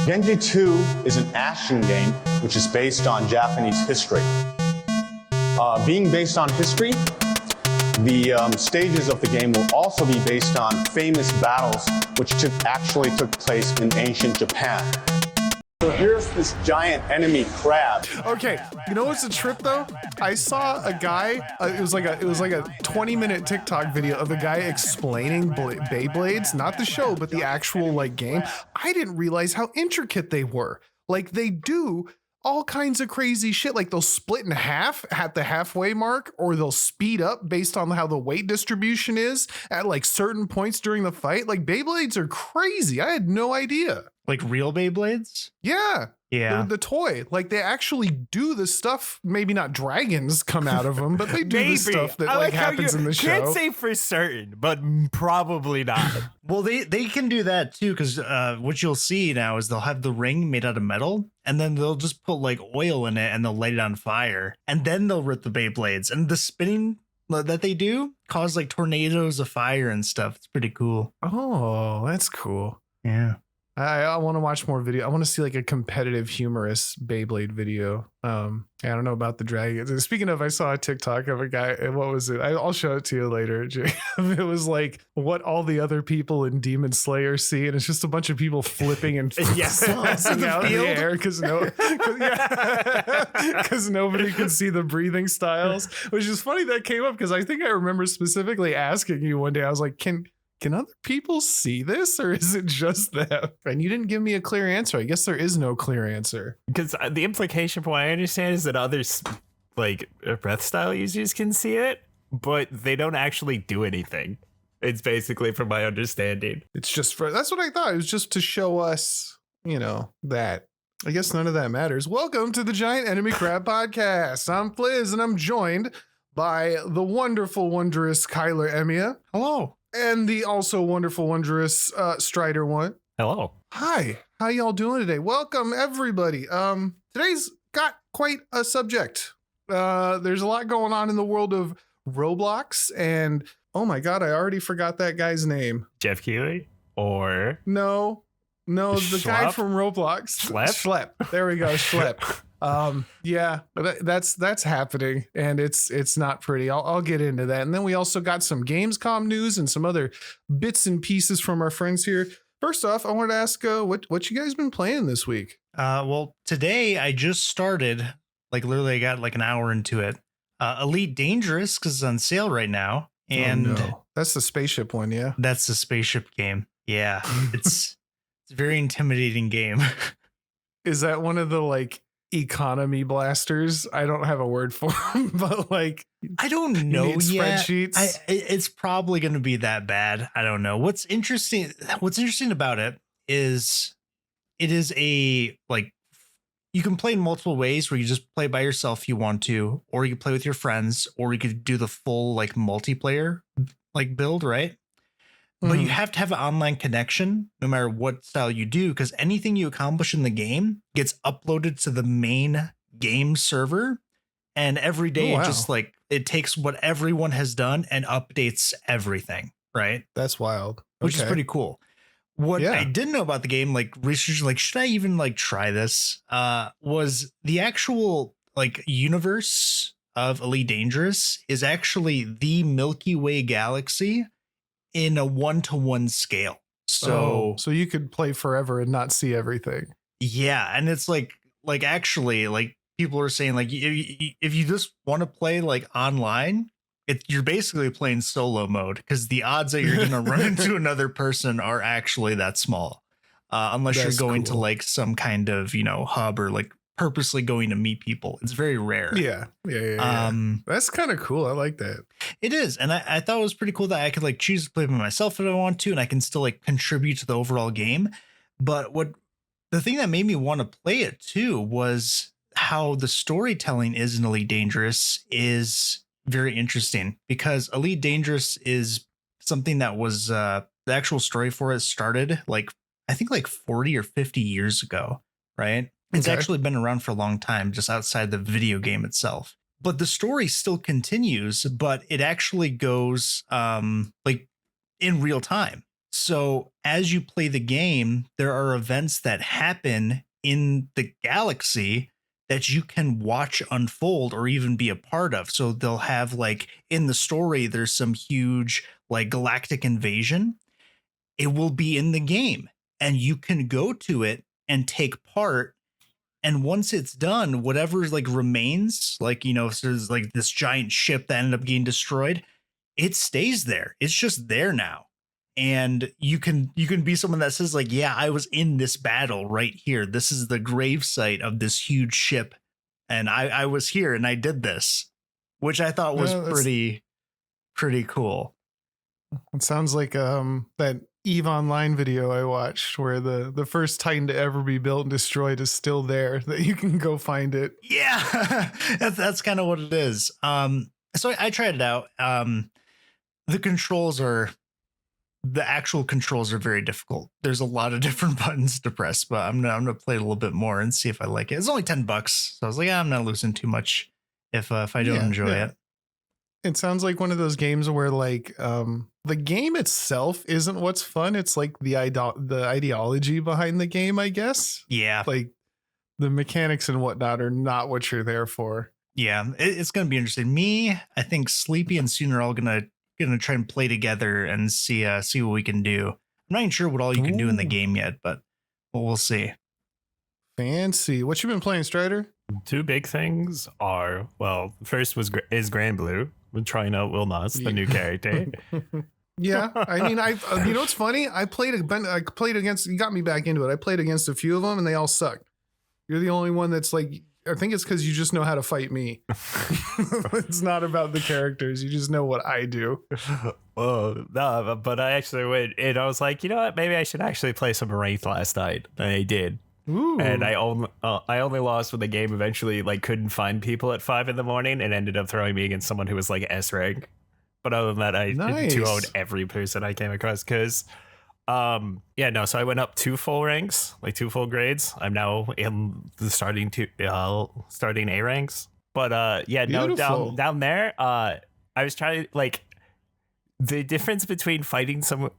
Genji 2 is an action game which is based on Japanese history. Being based on history, the stages of the game will also be based on famous battles which actually took place in ancient Japan. So here's this giant enemy crab. Okay, you know what's a trip though? I saw a guy. It was like a 20-minute TikTok video of a guy explaining Beyblades, not the show, but the actual like game. I didn't realize how intricate they were. Like they do all kinds of crazy shit. Like they'll split in half at the halfway mark, or they'll speed up based on how the weight distribution is at like certain points during the fight. Like Beyblades are crazy. I had no idea. Like real Beyblades? Yeah. Yeah. The toy. Like they actually do the stuff. Maybe not dragons come out of them, but they do the stuff that like happens in the show. Can't say for certain, but probably not. Well, they can do that too, because what you'll see now is they'll have the ring made out of metal, and then they'll just put like oil in it and they'll light it on fire, and then they'll rip the Beyblades, and the spinning that they do cause like tornadoes of fire and stuff. It's pretty cool. Oh, that's cool. Yeah. I want to watch more video. I want to see like a competitive, humorous Beyblade video. I don't know about the dragons. Speaking of, I saw a TikTok of a guy. What was it? I'll show it to you later, Jay. It was like what all the other people in Demon Slayer see, and it's just a bunch of people flipping and flossing out in the air because nobody can see the breathing styles. Which is funny that came up because I think I remember specifically asking you one day. I was like, Can other people see this, or is it just them? And you didn't give me a clear answer. I guess there is no clear answer. Because the implication from what I understand is that others, like breath style users, can see it, but they don't actually do anything. It's basically, from my understanding. It's just that's what I thought. It was just to show us, that. I guess none of that matters. Welcome to the Giant Enemy Crab Podcast. I'm Fliz, and I'm joined by the wonderful, wondrous KylarEmiya. Hello. And the also wonderful, wondrous Strider One. Hello. Hi. How y'all doing today? Welcome, everybody. Today's got quite a subject. There's a lot going on in the world of Roblox, and oh my god, I already forgot that guy's name. Jeff Keighley? Or No, the guy from Roblox. Schlep? There we go, Schlep. Yeah, that's happening, and it's not pretty. I'll get into that. And then we also got some Gamescom news and some other bits and pieces from our friends here. First off, I wanted to ask what you guys been playing this week? Well, today I just started, like literally I got like an hour into it. Elite Dangerous, because it's on sale right now. And that's the spaceship one, yeah. That's the spaceship game. Yeah. It's a very intimidating game. Is that one of the like economy blasters? I don't have a word for them, but like I don't know yet. Spreadsheets. It's probably going to be that bad. I don't know. What's interesting about it is a like you can play in multiple ways, where you just play by yourself if you want to, or you can play with your friends, or you could do the full like multiplayer like build, right? But you have to have an online connection no matter what style you do, because anything you accomplish in the game gets uploaded to the main game server. And every day it takes what everyone has done and updates everything. Right. That's wild. Which is pretty cool. What I didn't know about the game, like research, like, should I even like try this? Was the actual like universe of Elite Dangerous is actually the Milky Way galaxy in a 1-to-1 scale. So you could play forever and not see everything. Yeah. And it's like actually like people are saying like if you just want to play like online, you're basically playing solo mode, because the odds that you're going to run into another person are actually that small. Unless you're going to like some kind of, hub, or like purposely going to meet people. It's very rare. Yeah. That's kind of cool. I like that. It is. And I thought it was pretty cool that I could like choose to play by myself if I want to, and I can still like contribute to the overall game. But the thing that made me want to play it too was how the storytelling in Elite Dangerous is very interesting, because Elite Dangerous is something that was the actual story for it started like I think like 40 or 50 years ago, right? It's actually been around for a long time, just outside the video game itself. But the story still continues, but it actually goes like in real time. So as you play the game, there are events that happen in the galaxy that you can watch unfold or even be a part of. So they'll have like in the story, there's some huge like galactic invasion. It will be in the game and you can go to it and take part. And once it's done, whatever like remains, like, you know, if there's like this giant ship that ended up getting destroyed, it stays there. It's just there now. And you can be someone that says like, yeah, I was in this battle right here. This is the gravesite of this huge ship. And I was here and I did this, which I thought was pretty cool. It sounds like that EVE Online video I watched where the first Titan to ever be built and destroyed is still there, that you can go find it. Yeah, that's kind of what it is. So I tried it out. The actual controls are very difficult. There's a lot of different buttons to press, but I'm gonna play it a little bit more and see if I like it. It's only $10, so I was like, I'm not losing too much if I don't enjoy it. It sounds like one of those games where like the game itself isn't what's fun. It's like the ideology behind the game, I guess. Yeah, like the mechanics and whatnot are not what you're there for. Yeah, it's gonna be interesting. I think Sleepy and Sooner are all gonna try and play together and see what we can do. I'm not even sure what all you can do in the game yet, but we'll see. Fancy. What you been playing, Strider? Two big things are, well, first is Grand Blue. We're trying out Will Knots, the new character. Yeah, I mean, you know what's funny? I played against. You got me back into it. I played against a few of them, and they all sucked. You're the only one that's like. I think it's because you just know how to fight me. It's not about the characters. You just know what I do. Oh, no, but I actually went and I was like, you know what? Maybe I should actually play some ranked last night. And I did. Ooh. And I only lost when the game eventually like couldn't find people at 5 a.m. and ended up throwing me against someone who was like S rank. But other than that, I 2-0'd every person I came across because so I went up 2 full ranks, like 2 full grades. I'm now in the starting A ranks. But down there, I was trying like the difference between fighting someone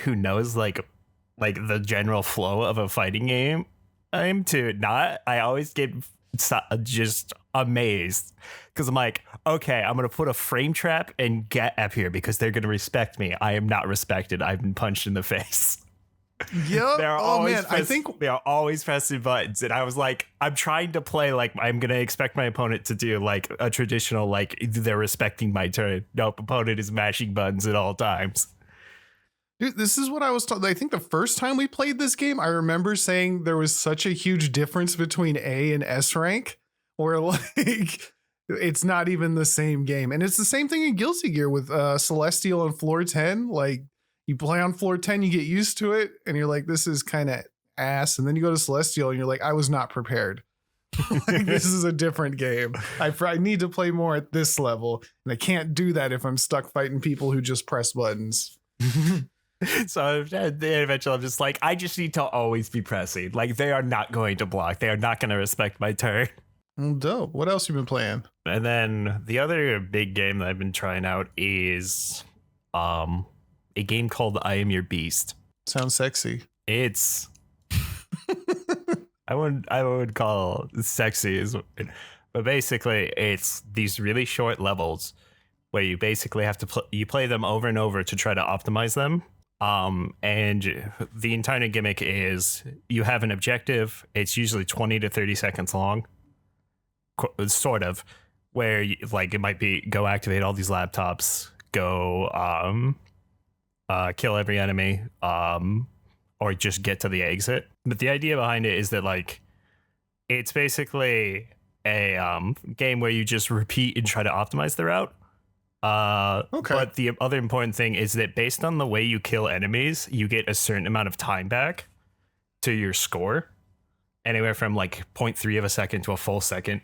who knows like the general flow of a fighting game to not. I always get just amazed because I'm like, okay, I'm gonna put a frame trap and get up here because they're gonna respect me. I am not respected. I've been punched in the face. Yep. I think they are always pressing buttons, and I was like, I'm trying to play like I'm gonna expect my opponent to do like a traditional like they're respecting my turn. Nope, opponent is mashing buttons at all times. Dude, this is what I was told. I think the first time we played this game, I remember saying there was such a huge difference between A and S rank, where like it's not even the same game. And it's the same thing in Guilty Gear with Celestial on floor 10. Like you play on floor 10, you get used to it, and you're like, this is kind of ass. And then you go to Celestial, and you're like, I was not prepared. Like, this is a different game. I need to play more at this level, and I can't do that if I'm stuck fighting people who just press buttons. So eventually I'm just like, I just need to always be pressing. Like they are not going to block. They are not going to respect my turn. Dope. What else you been playing? And then the other big game that I've been trying out is a game called I Am Your Beast. Sounds sexy. It's I would call it sexy, but basically it's these really short levels where you basically have to you play them over and over to try to optimize them. And the entire gimmick is you have an objective. It's usually 20 to 30 seconds long, sort of, where you, like it might be go activate all these laptops, go kill every enemy, or just get to the exit. But the idea behind it is that like it's basically a game where you just repeat and try to optimize the route. Okay. But the other important thing is that based on the way you kill enemies, you get a certain amount of time back to your score, anywhere from like 0.3 of a second to a full second.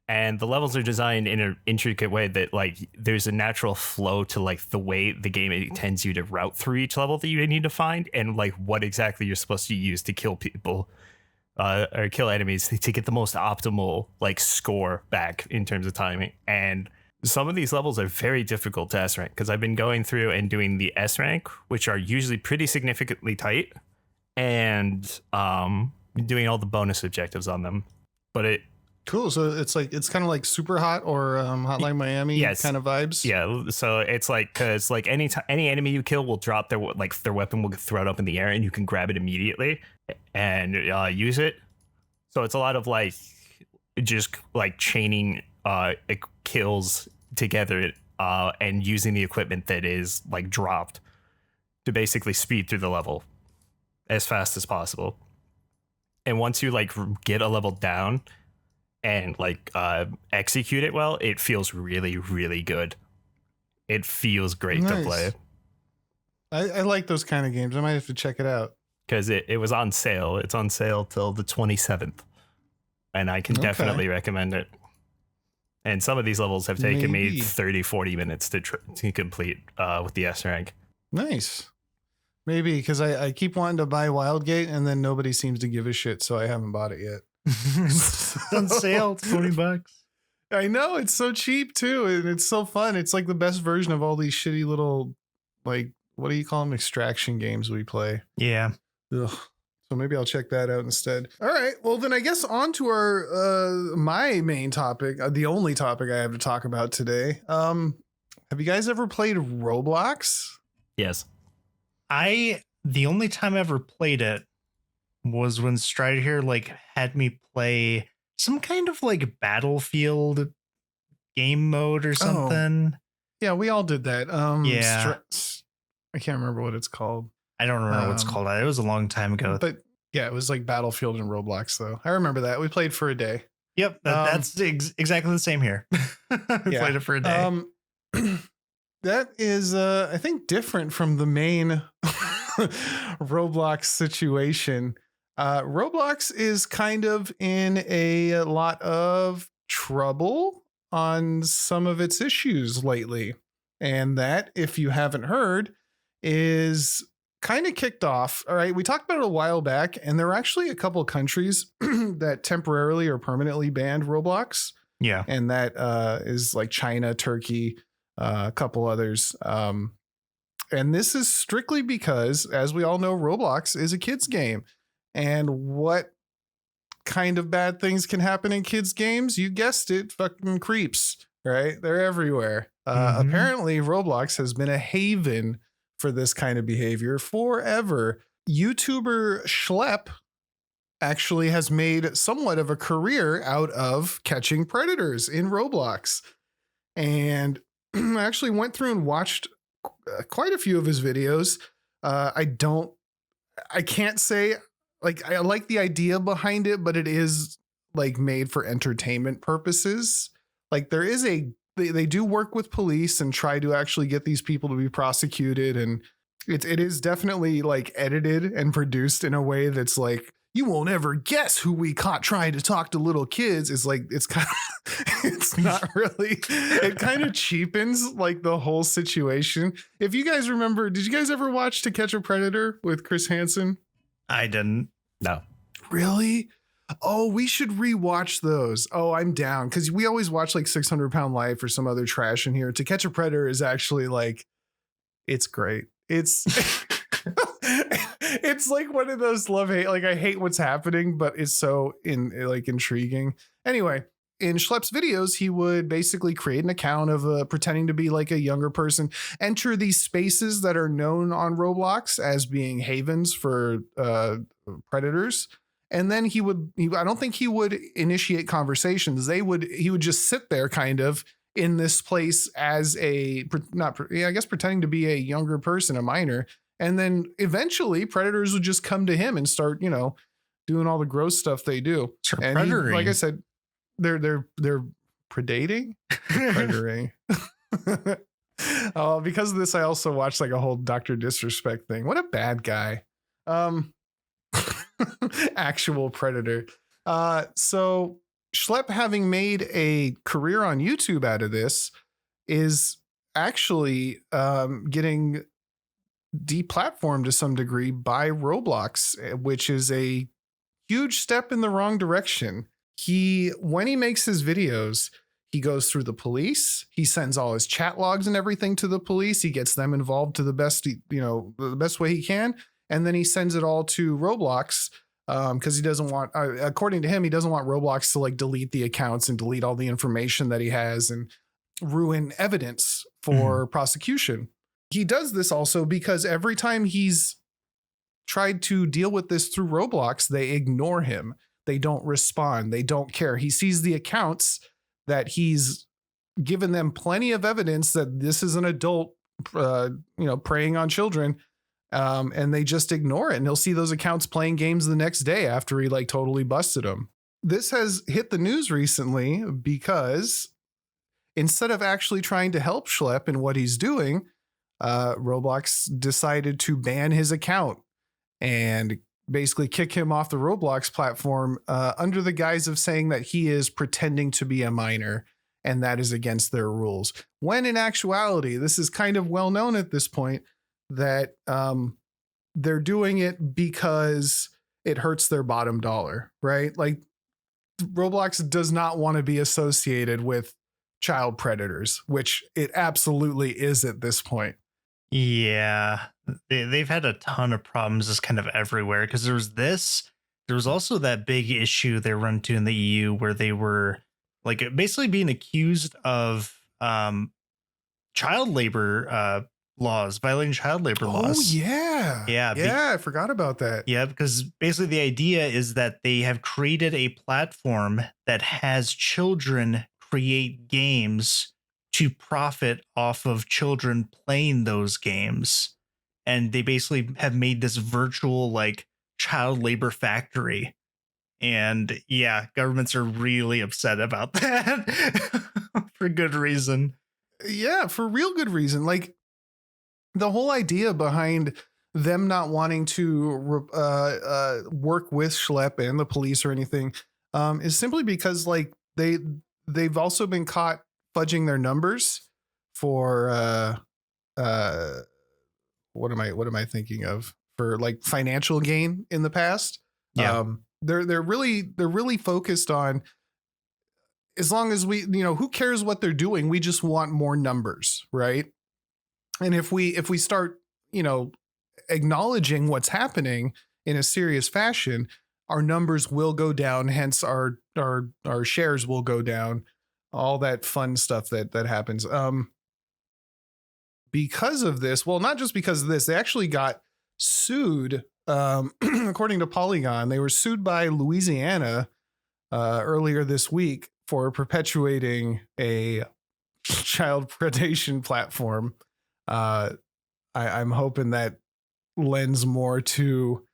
And the levels are designed in an intricate way that like there's a natural flow to like the way the game intends you to route through each level that you need to find, and like what exactly you're supposed to use to kill people or kill enemies to get the most optimal like score back in terms of timing. And some of these levels are very difficult to S rank because I've been going through and doing the S rank, which are usually pretty significantly tight, and doing all the bonus objectives on them. But it Cool. So it's kind of like Super Hot or Hotline Miami kind of vibes. Yeah. So it's like, because like any enemy you kill will drop their weapon will get thrown up in the air and you can grab it immediately and use it. So it's a lot of like just like chaining kills together and using the equipment that is like dropped to basically speed through the level as fast as possible. And once you like get a level down and like execute it well, it feels really, really good. It feels great to play. I like those kind of games. I might have to check it out. Because it was on sale. It's on sale till the 27th. And I can definitely recommend it. And some of these levels have taken me 30, 40 minutes to complete with the S rank. Nice. Maybe because I keep wanting to buy Wildgate and then nobody seems to give a shit, so I haven't bought it yet. It's on sale. It's $20. I know, it's so cheap too, and it's so fun. It's like the best version of all these shitty little, like, what do you call them? Extraction games we play. Yeah. Ugh. So maybe I'll check that out instead. All right. Well, then I guess on to our my main topic, the only topic I have to talk about today. Have you guys ever played Roblox? Yes. The only time I ever played it was when Strider here like had me play some kind of like Battlefield game mode or something. Yeah, we all did that. Yeah. I can't remember what it's called. I don't remember what it's called. It was a long time ago. But yeah, it was like Battlefield and Roblox, though. I remember that. We played for a day. Yep, that's exactly the same here. Played it for a day. That is, I think, different from the main Roblox situation. Roblox is kind of in a lot of trouble on some of its issues lately. And that, if you haven't heard, is kind of kicked off. All right. We talked about it a while back, and there are actually a couple of countries that temporarily or permanently banned Roblox. Yeah. And that is like China, Turkey, a couple others. And this is strictly because, as we all know, Roblox is a kid's game. And what kind of bad things can happen in kids' games? You guessed it, fucking creeps, right? They're everywhere. Apparently, Roblox has been a haven for this kind of behavior forever. YouTuber Schlep actually has made somewhat of a career out of catching predators in Roblox. And I actually went through and watched quite a few of his videos. I can't say, like, I like the idea behind it, but it is like made for entertainment purposes. Like there is they do work with police and try to actually get these people to be prosecuted. And it is definitely like edited and produced in a way that's like, you won't ever guess who we caught trying to talk to little kids. Is like, it's kind of, it's not really, it kind of cheapens like the whole situation. If you guys remember, did you guys ever watch To Catch a Predator with Chris Hansen? I didn't. No. Really? Oh, we should rewatch those. Oh, I'm down. Because we always watch like 600 Pound Life or some other trash in here. To Catch a Predator is actually like, it's great. It's it's like one of those love hate. Like I hate what's happening, but it's so intriguing. Anyway, in Schlep's videos, he would basically create an account of pretending to be like a younger person, enter these spaces that are known on Roblox as being havens for predators. And then I don't think he would initiate conversations. He would just sit there kind of in this place as pretending to be a younger person, a minor. And then eventually predators would just come to him and start, doing all the gross stuff they do. And like I said, they're predating, predating. Because of this, I also watched like a whole Dr. Disrespect thing. What a bad guy. Actual predator. So Schlep, having made a career on YouTube out of this, is actually getting deplatformed to some degree by Roblox, which is a huge step in the wrong direction. When he makes his videos, He goes through the police. He sends all his chat logs and everything to the police. He gets them involved to the best, the best way he can. And then he sends it all to Roblox because he doesn't want, according to him, he doesn't want Roblox to like delete the accounts and delete all the information that he has and ruin evidence for prosecution. He does this also because every time he's tried to deal with this through Roblox, they ignore him. They don't respond. They don't care. He sees the accounts that he's given them plenty of evidence that this is an adult, preying on children. And they just ignore it. And he'll see those accounts playing games the next day after he like totally busted them. This has hit the news recently because instead of actually trying to help Schlep in what he's doing, Roblox decided to ban his account and basically kick him off the Roblox platform under the guise of saying that he is pretending to be a minor and that is against their rules. When in actuality, this is kind of well known at this point that they're doing it because it hurts their bottom dollar, right? Like Roblox does not want to be associated with child predators, which it absolutely is at this point. Yeah, they've had a ton of problems just kind of everywhere because there was also that big issue they run into in the EU where they were like basically being accused of child labor laws, violating child labor laws. Oh, yeah. Yeah. I forgot about that. Yeah, because basically the idea is that they have created a platform that has children create games to profit off of children playing those games. And they basically have made this virtual like child labor factory. And yeah, governments are really upset about that for good reason. Yeah, for real good reason. Like the whole idea behind them not wanting to work with Schlep and the police or anything is simply because like they've also been caught fudging their numbers for what am I thinking of, for like financial gain in the past. Yeah. They're really focused on, as long as we, who cares what they're doing? We just want more numbers, right? And if we start, acknowledging what's happening in a serious fashion, our numbers will go down. Hence our shares will go down, all that fun stuff that happens. Because of this, well, not just because of this, they actually got sued. According to Polygon, they were sued by Louisiana earlier this week for perpetuating a child predation platform. I'm hoping that lends more to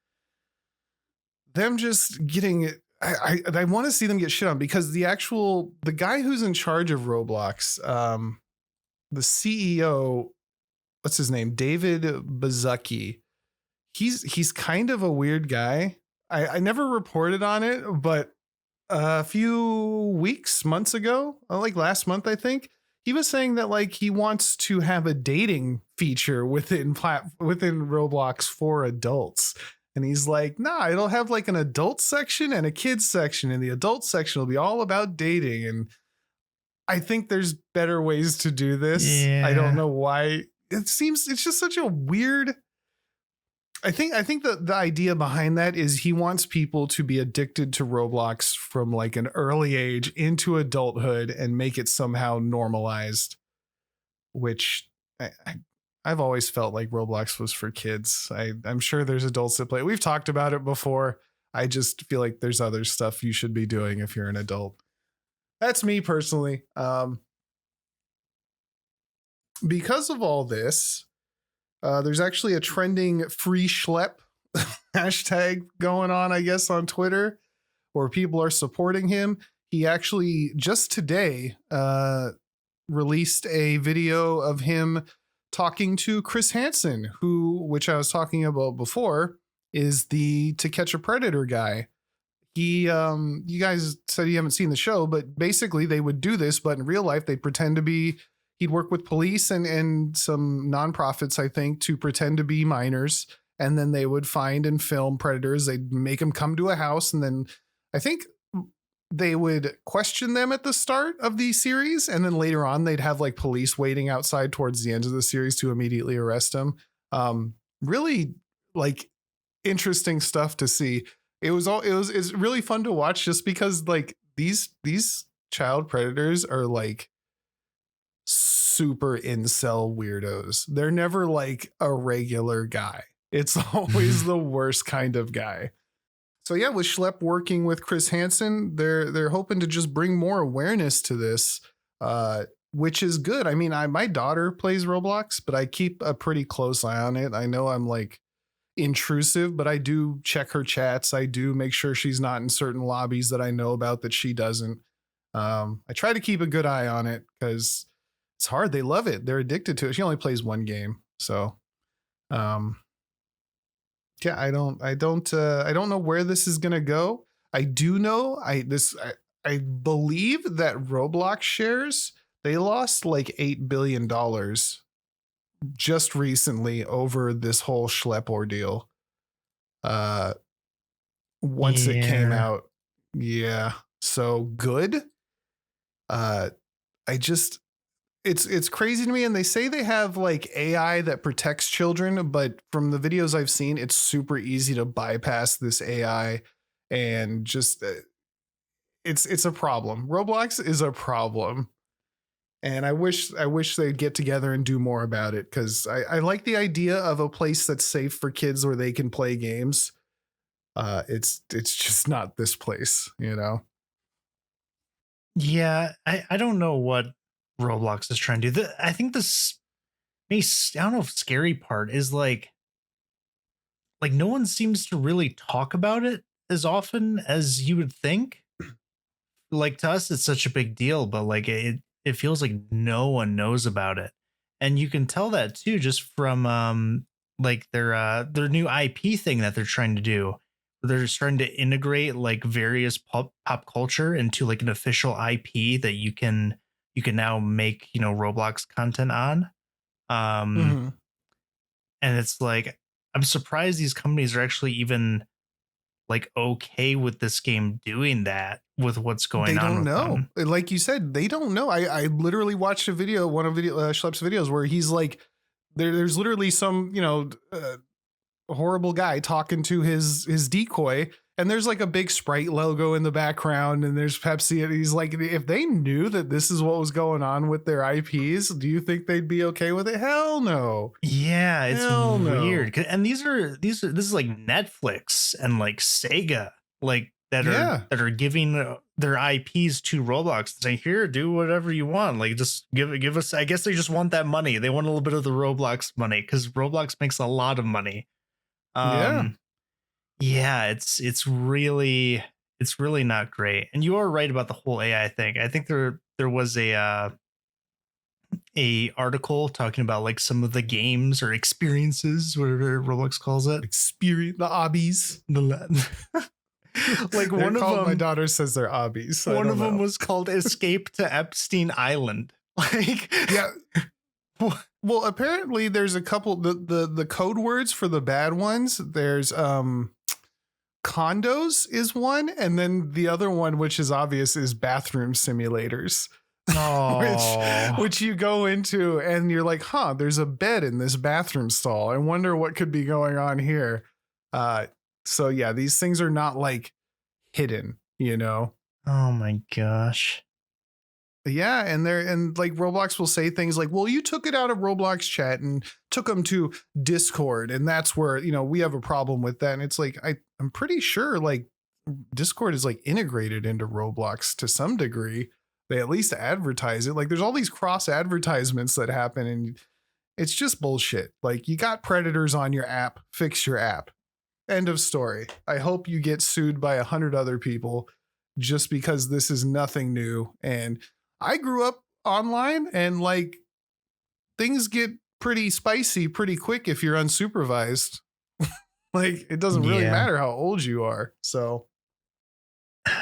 them just getting it. I want to see them get shit on, because the guy who's in charge of Roblox, the CEO, what's his name? David Baszucki. He's kind of a weird guy. I never reported on it, but a few months ago, like last month, I think, he was saying that like he wants to have a dating feature within Roblox for adults. And he's like, nah, it'll have like an adult section and a kids section, and the adult section will be all about dating. And I think there's better ways to do this. Yeah. I don't know why. It's just such a weird. I think the idea behind that is he wants people to be addicted to Roblox from like an early age into adulthood and make it somehow normalized, which I've always felt like Roblox was for kids. I'm sure there's adults that play. We've talked about it before. I just feel like there's other stuff you should be doing if you're an adult. That's me personally. Because of all this, there's actually a trending free Schlep hashtag going on, I guess, on Twitter, where people are supporting him. He actually just today released a video of him talking to Chris Hansen, which I was talking about before, is the To Catch a Predator guy. He, you guys said you haven't seen the show, but basically they would do this, but in real life they pretend to be. He'd work with police and some nonprofits, I think, to pretend to be minors. And then they would find and film predators. They'd make them come to a house. And then I think they would question them at the start of the series, and then later on they'd have like police waiting outside towards the end of the series to immediately arrest them. Really like interesting stuff to see. It's really fun to watch just because like these child predators are like super incel weirdos. They're never like a regular guy. It's always the worst kind of guy. So yeah, with Schlep working with Chris Hansen, they're hoping to just bring more awareness to this, which is good. I mean, my daughter plays Roblox, but I keep a pretty close eye on it. I know I'm like intrusive, but I do check her chats. I do make sure she's not in certain lobbies that I know about that she doesn't. I try to keep a good eye on it because it's hard. They love it. They're addicted to it. She only plays one game, so yeah, I don't know where this is gonna go. I do know I believe that Roblox shares, they lost like $8 billion just recently over this whole Schlep ordeal. Once it came out. Yeah. So good. It's crazy to me. And they say they have like AI that protects children, but from the videos I've seen, it's super easy to bypass this AI and just it's a problem. Roblox is a problem. And I wish they'd get together and do more about it, because I like the idea of a place that's safe for kids where they can play games. It's just not this place, you know? Yeah, I don't know what Roblox is trying to do. I think this I don't know if scary part is like no one seems to really talk about it as often as you would think. Like to us, it's such a big deal, but like it feels like no one knows about it. And you can tell that too, just from like their new IP thing that they're trying to do. They're just trying to integrate like various pop culture into like an official IP that you can now make, you know, Roblox content on. And it's like, I'm surprised these companies are actually even like okay with this game doing that with what's going on. They don't know. Them. Like you said, they don't know. I literally watched a video, one of Schlep's videos, where he's like, there's literally some, you know, horrible guy talking to his decoy, and there's like a big Sprite logo in the background, and there's Pepsi, and he's like, if they knew that this is what was going on with their IPs, do you think they'd be okay with it? Hell no. Yeah, it's weird. And this is like Netflix and like Sega, like that are giving their IPs to Roblox and saying, here, do whatever you want. Like just give us, I guess they just want that money. They want a little bit of the Roblox money because Roblox makes a lot of money. Yeah, it's really not great. And you are right about the whole AI thing. I think there was a article talking about like some of the games or experiences, whatever Roblox calls it. Experience, the obbies. Like one of them, my daughter says they're obbies. One of them was called Escape to Epstein Island. Like, yeah. Well, apparently there's a couple, the code words for the bad ones. There's condos is one, and then the other one, which is obvious, is bathroom simulators. which you go into and you're like, there's a bed in this bathroom stall. I wonder what could be going on here. So yeah, these things are not like hidden, you know? Oh my gosh. Yeah, and like Roblox will say things like, well, you took it out of Roblox chat and took them to Discord, and that's where, you know, we have a problem with that. And it's like, I'm pretty sure like Discord is like integrated into Roblox to some degree. They at least advertise it. Like there's all these cross advertisements that happen, and it's just bullshit. Like you got predators on your app, fix your app. End of story. I hope you get sued by 100 other people just because this is nothing new. And I grew up online, and like things get pretty spicy pretty quick if you're unsupervised. Like it doesn't really matter how old you are. So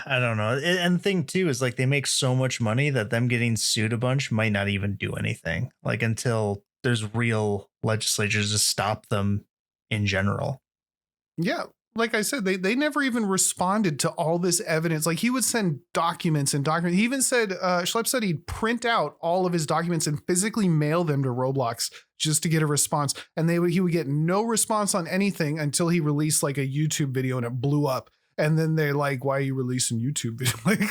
I don't know. And the thing too is like they make so much money that them getting sued a bunch might not even do anything, like until there's real legislatures to stop them in general. Yeah. like I said, they never even responded to all this evidence. Like he would send documents and documents. He even said, Schlep said he'd print out all of his documents and physically mail them to Roblox just to get a response. And he would get no response on anything until he released like a YouTube video and it blew up. And then they're like, why are you releasing YouTube video? Like,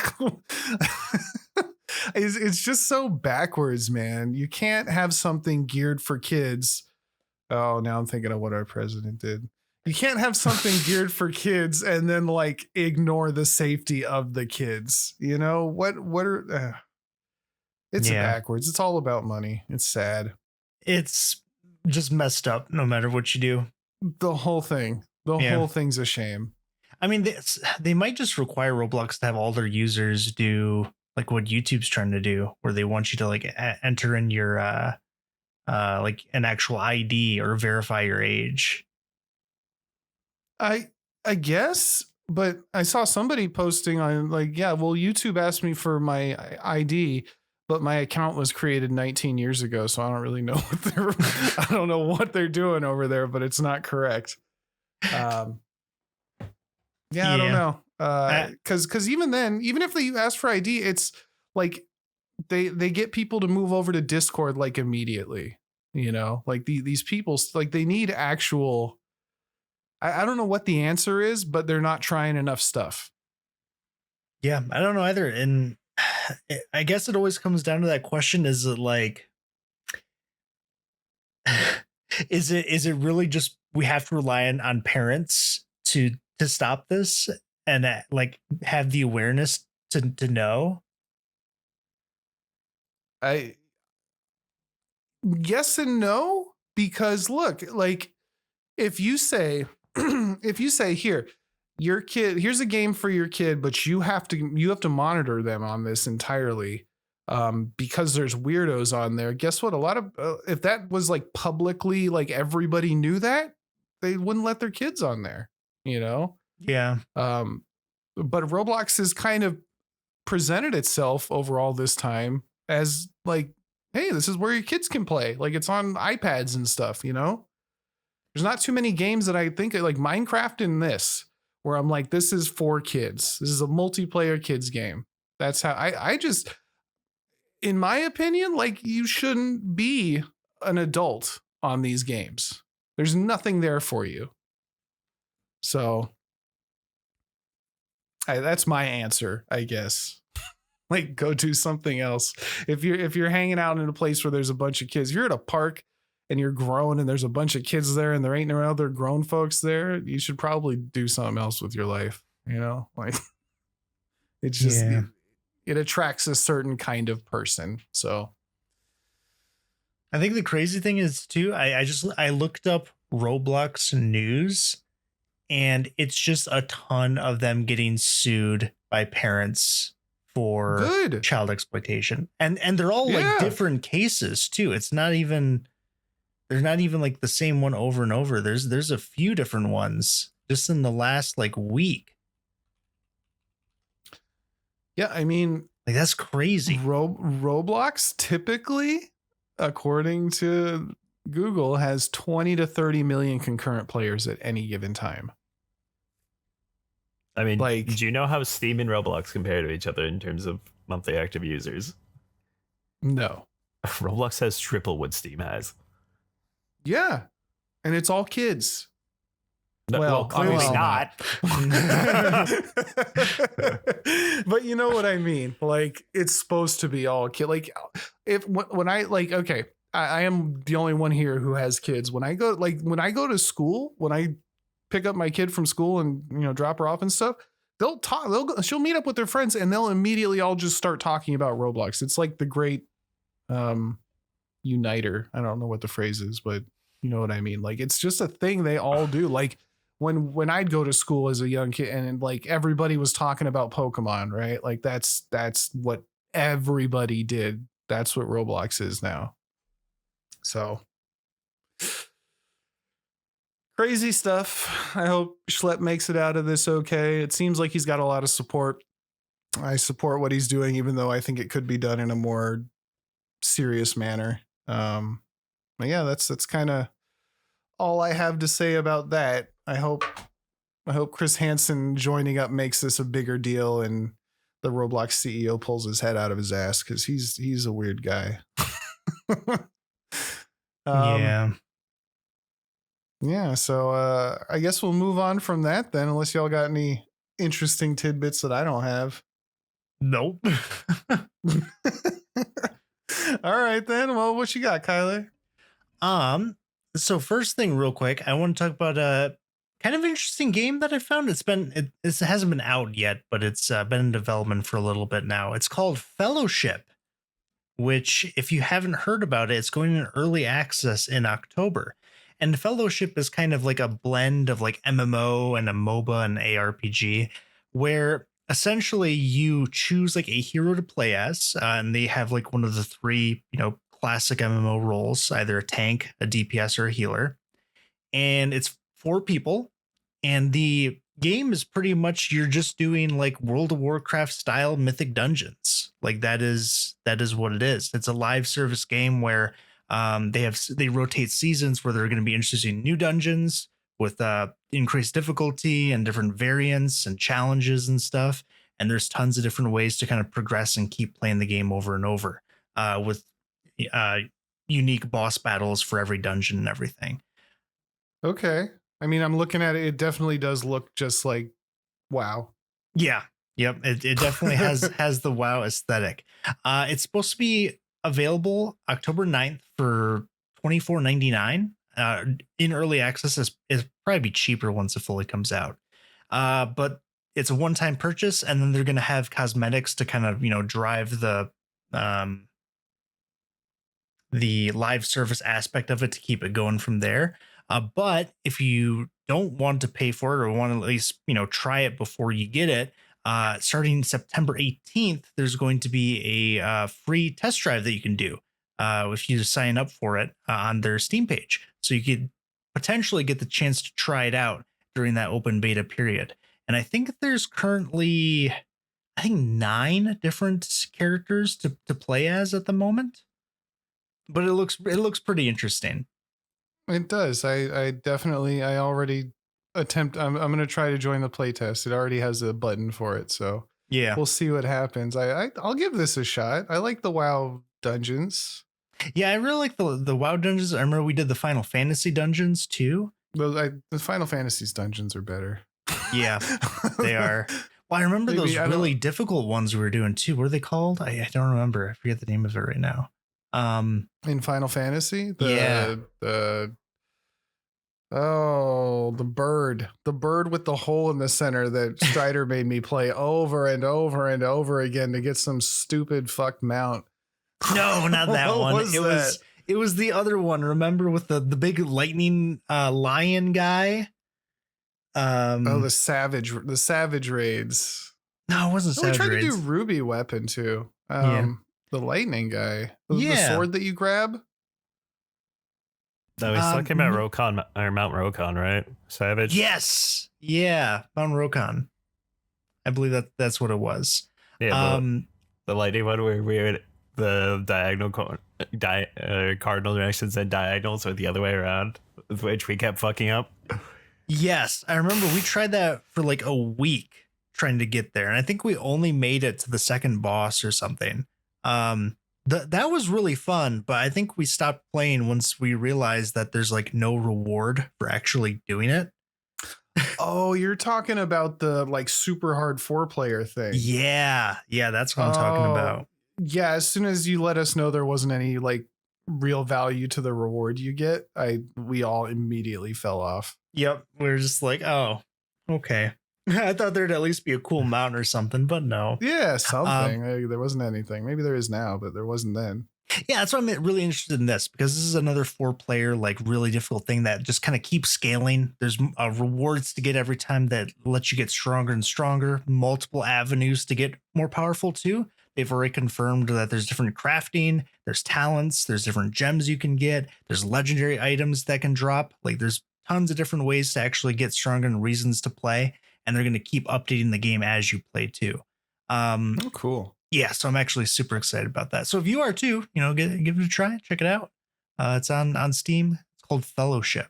it's just so backwards, man. You can't have something geared for kids. Oh, now I'm thinking of what our president did. You can't have something geared for kids and then like ignore the safety of the kids. You know, what are, it's backwards. It's all about money. It's sad. It's just messed up no matter what you do. The whole thing, whole thing's a shame. I mean, they might just require Roblox to have all their users do like what YouTube's trying to do, where they want you to like enter in your like an actual ID or verify your age. I guess, but I saw somebody posting on like, yeah, well, YouTube asked me for my ID, but my account was created 19 years ago, so I don't really know I don't know what they're doing over there, but it's not correct. I don't know. Cause even then, even if they ask for ID, it's like they get people to move over to Discord like immediately, you know, like these people, like they need actual, I don't know what the answer is, but they're not trying enough stuff. Yeah, I don't know either. And I guess it always comes down to that question. Is it like, is it really just, we have to rely on parents to stop this and like have the awareness to know? Yes and no, because look, like if you say here, your kid, here's a game for your kid, but you have to monitor them on this entirely because there's weirdos on there. Guess what? A lot of if that was like publicly, like everybody knew that, they wouldn't let their kids on there, you know? Yeah. But Roblox has kind of presented itself over all this time as like, hey, this is where your kids can play. Like it's on iPads and stuff, you know? There's not too many games that I think like Minecraft and this, where I'm like, this is for kids. This is a multiplayer kids game. That's how I just, in my opinion, like you shouldn't be an adult on these games. There's nothing there for you. So that's my answer, I guess. Like go do something else. If you're hanging out in a place where there's a bunch of kids, you're at a park and you're grown and there's a bunch of kids there and there ain't no other grown folks there, you should probably do something else with your life. You know, like it's just, it attracts a certain kind of person. So I think the crazy thing is too, I looked up Roblox news and it's just a ton of them getting sued by parents for child exploitation. And they're all like different cases too. It's not even, there's not even like the same one over and over. There's a few different ones just in the last like week. Yeah, I mean, like that's crazy. Roblox typically, according to Google, has 20 to 30 million concurrent players at any given time. I mean, like, do you know how Steam and Roblox compare to each other in terms of monthly active users? No. Roblox has triple what Steam has. Yeah. And it's all kids. No, well, clearly not. But you know what I mean? Like, it's supposed to be all kid. Like, when I like, okay, I am the only one here who has kids. When I go to school, when I pick up my kid from school and, you know, drop her off and stuff, they'll talk, she'll meet up with their friends and they'll immediately all just start talking about Roblox. It's like the great uniter. I don't know what the phrase is, but you know what I mean? Like, it's just a thing they all do. Like when I'd go to school as a young kid and like everybody was talking about Pokemon, right? Like that's what everybody did. That's what Roblox is now. So crazy stuff. I hope Schlep makes it out of this okay. It seems like he's got a lot of support. I support what he's doing, even though I think it could be done in a more serious manner. But yeah, that's kind of all I have to say about that. I hope I hope Chris Hansen joining up makes this a bigger deal and the Roblox CEO pulls his head out of his ass because he's a weird guy. Yeah. Yeah, so I guess we'll move on from that then, unless y'all got any interesting tidbits that I don't have. Nope. All right then. Well, what you got, Kyler? So first thing real quick, I want to talk about a kind of interesting game that I found. It hasn't been out yet, but it's been in development for a little bit now. It's called Fellowship, which if you haven't heard about it, it's going in early access in October. And Fellowship is kind of like a blend of like MMO and a MOBA and ARPG, where essentially you choose like a hero to play as, and they have like one of the three, classic MMO roles, either a tank, a DPS, or a healer. And it's 4 people. And the game is pretty much you're just doing like World of Warcraft style mythic dungeons. Like that is what it is. It's a live service game where they rotate seasons where they're going to be introducing new dungeons with increased difficulty and different variants and challenges and stuff. And there's tons of different ways to kind of progress and keep playing the game over and over with unique boss battles for every dungeon and everything. Okay. I mean, I'm looking at it. It definitely does look just like WoW. Yeah. Yep. It definitely has the WoW aesthetic. It's supposed to be available October 9th for $24.99. In early access is probably be cheaper once it fully comes out. But it's a one-time purchase, and then they're going to have cosmetics to kind of, drive the live service aspect of it to keep it going from there. But if you don't want to pay for it or want to at least, try it before you get it, starting September 18th, there's going to be a free test drive that you can do if you sign up for it on their Steam page. So you could potentially get the chance to try it out during that open beta period. And I think there's currently, 9 different characters to play as at the moment. But it looks pretty interesting. It does. I already attempt. I'm going to try to join the playtest. It already has a button for it. So yeah, we'll see what happens. I'll give this a shot. I like the WoW dungeons. Yeah, I really like the WoW dungeons. I remember we did the Final Fantasy dungeons too. The Final Fantasy's dungeons are better. Yeah, they are. Well, I remember those really difficult ones we were doing too. What are they called? I don't remember. I forget the name of it right now. In Final Fantasy, the bird with the hole in the center that Strider made me play over and over and over again to get some stupid fucked mount. No, not that one. It was the other one. Remember, with the big lightning lion guy. The savage raids. No, it wasn't savage raids. We tried raids. to do Ruby weapon too. The lightning guy. The sword that you grab. No, he's talking about Rokon or Mount Rokon, right? Savage. Yes. Yeah, Mount Rokon. I believe that's what it was. Yeah. The lightning one where we had the diagonal cardinal directions and diagonals or the other way around, which we kept fucking up. Yes, I remember we tried that for like a week trying to get there, and I think we only made it to the second boss or something. That was really fun, but I think we stopped playing once we realized that there's like no reward for actually doing it. Oh, you're talking about the like super hard 4-player thing. Yeah, that's what I'm talking about. Yeah, as soon as you let us know there wasn't any like real value to the reward you get, we all immediately fell off. Yep, we're just like, oh, okay. I thought there'd at least be a cool mount or something, but no. Yeah, something. There wasn't anything. Maybe there is now, but there wasn't then. Yeah, that's why I'm really interested in this, because this is another 4-player, like really difficult thing that just kind of keeps scaling. There's rewards to get every time that lets you get stronger and stronger, multiple avenues to get more powerful too. They've already confirmed that there's different crafting, there's talents, there's different gems you can get, there's legendary items that can drop. Like there's tons of different ways to actually get stronger and reasons to play. And they're going to keep updating the game as you play too. Oh, cool. Yeah, so I'm actually super excited about that. So if you are too, give it a try, check it out. It's on Steam. It's called Fellowship.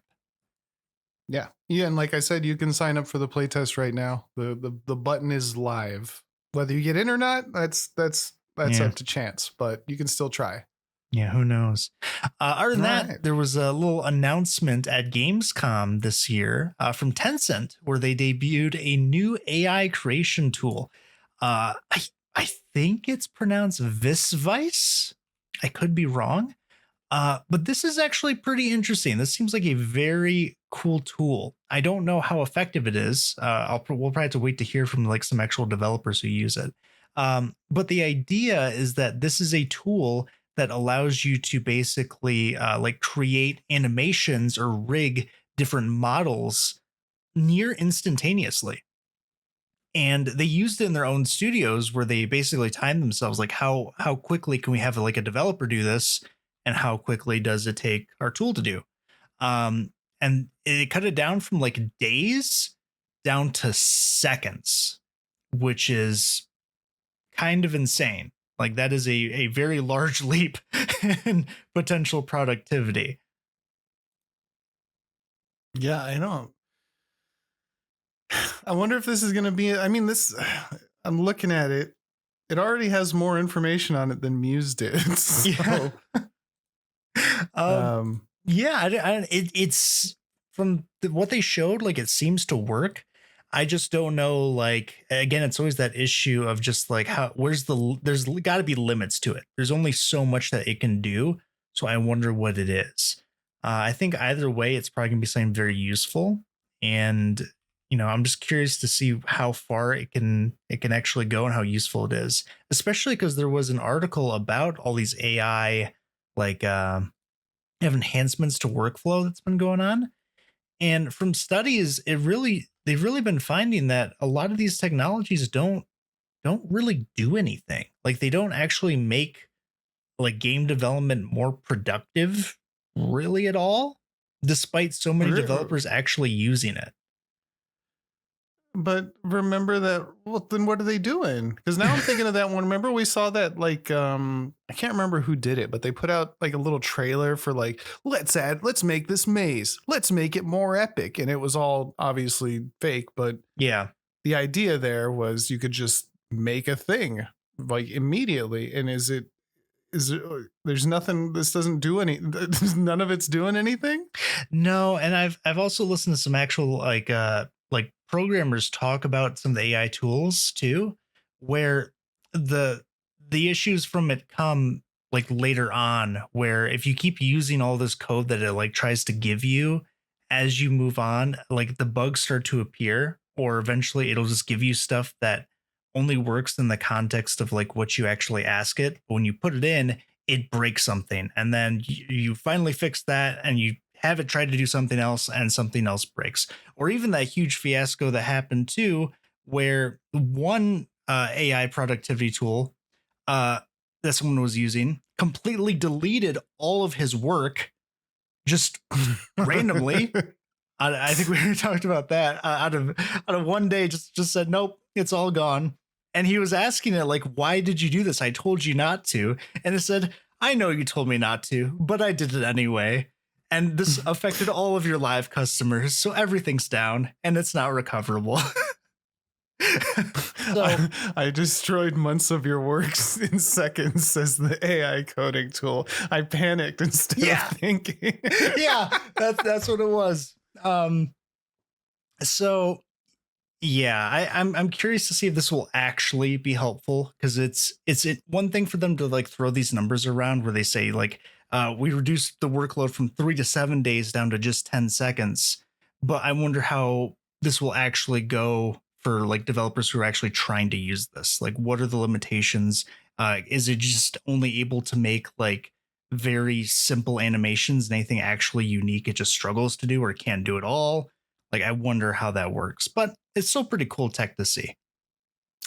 Yeah. Yeah. And like I said, you can sign up for the playtest right now. The button is live. Whether you get in or not, that's up to chance, but you can still try. Yeah, who knows? Other than that, Right. there was a little announcement at Gamescom this year from Tencent where they debuted a new AI creation tool. I think it's pronounced VISVISE. I could be wrong. But this is actually pretty interesting. This seems like a very cool tool. I don't know how effective it is. We'll probably have to wait to hear from like some actual developers who use it. But the idea is that this is a tool that allows you to basically like create animations or rig different models near instantaneously. And they used it in their own studios where they basically timed themselves like how quickly can we have like a developer do this, and how quickly does it take our tool to do. And it cut it down from like days down to seconds, which is kind of insane. Like that is a very large leap in potential productivity. Yeah, I know. I wonder if this is going to be, I mean, I'm looking at it. It already has more information on it than Muse did. So, it's from what they showed, like it seems to work. I just don't know. Like, again, it's always that issue of just like there's got to be limits to it. There's only so much that it can do. So I wonder what it is. I think either way, it's probably gonna be something very useful. And, I'm just curious to see how far it can actually go and how useful it is, especially because there was an article about all these AI, like, have enhancements to workflow that's been going on. And from studies, they've really been finding that a lot of these technologies don't really do anything. Like they don't actually make like game development more productive really at all, despite so many developers actually using it. But remember that, well, then what are they doing? Because now I'm thinking of that one. Remember we saw that like, I can't remember who did it, but they put out like a little trailer for like, let's make this maze. Let's make it more epic. And it was all obviously fake, but yeah, the idea there was you could just make a thing like immediately. And there's nothing, this doesn't do none of it's doing anything. No. And I've also listened to some actual like programmers talk about some of the AI tools too, where the issues from it come like later on, where if you keep using all this code that it like tries to give you as you move on, like the bugs start to appear, or eventually it'll just give you stuff that only works in the context of like what you actually ask it. But when you put it in, it breaks something. And then you finally fix that and you have it try to do something else and something else breaks. Or even that huge fiasco that happened too, where one AI productivity tool that someone was using completely deleted all of his work just randomly. I think we already talked about that. Out of one day, just said, nope, it's all gone. And he was asking it like, why did you do this? I told you not to. And it said, I know you told me not to, but I did it anyway. And this affected all of your live customers. So everything's down and it's not recoverable. So, I destroyed months of your works in seconds, says the AI coding tool. I panicked instead of thinking. Yeah, that's what it was. So yeah, I'm curious to see if this will actually be helpful, because it's one thing for them to like throw these numbers around where they say like we reduced the workload from 3 to 7 days down to just 10 seconds. But I wonder how this will actually go for like developers who are actually trying to use this. Like, what are the limitations? Is it just only able to make like very simple animations, and anything actually unique it just struggles to do or can't do at all? Like, I wonder how that works, but it's still pretty cool tech to see.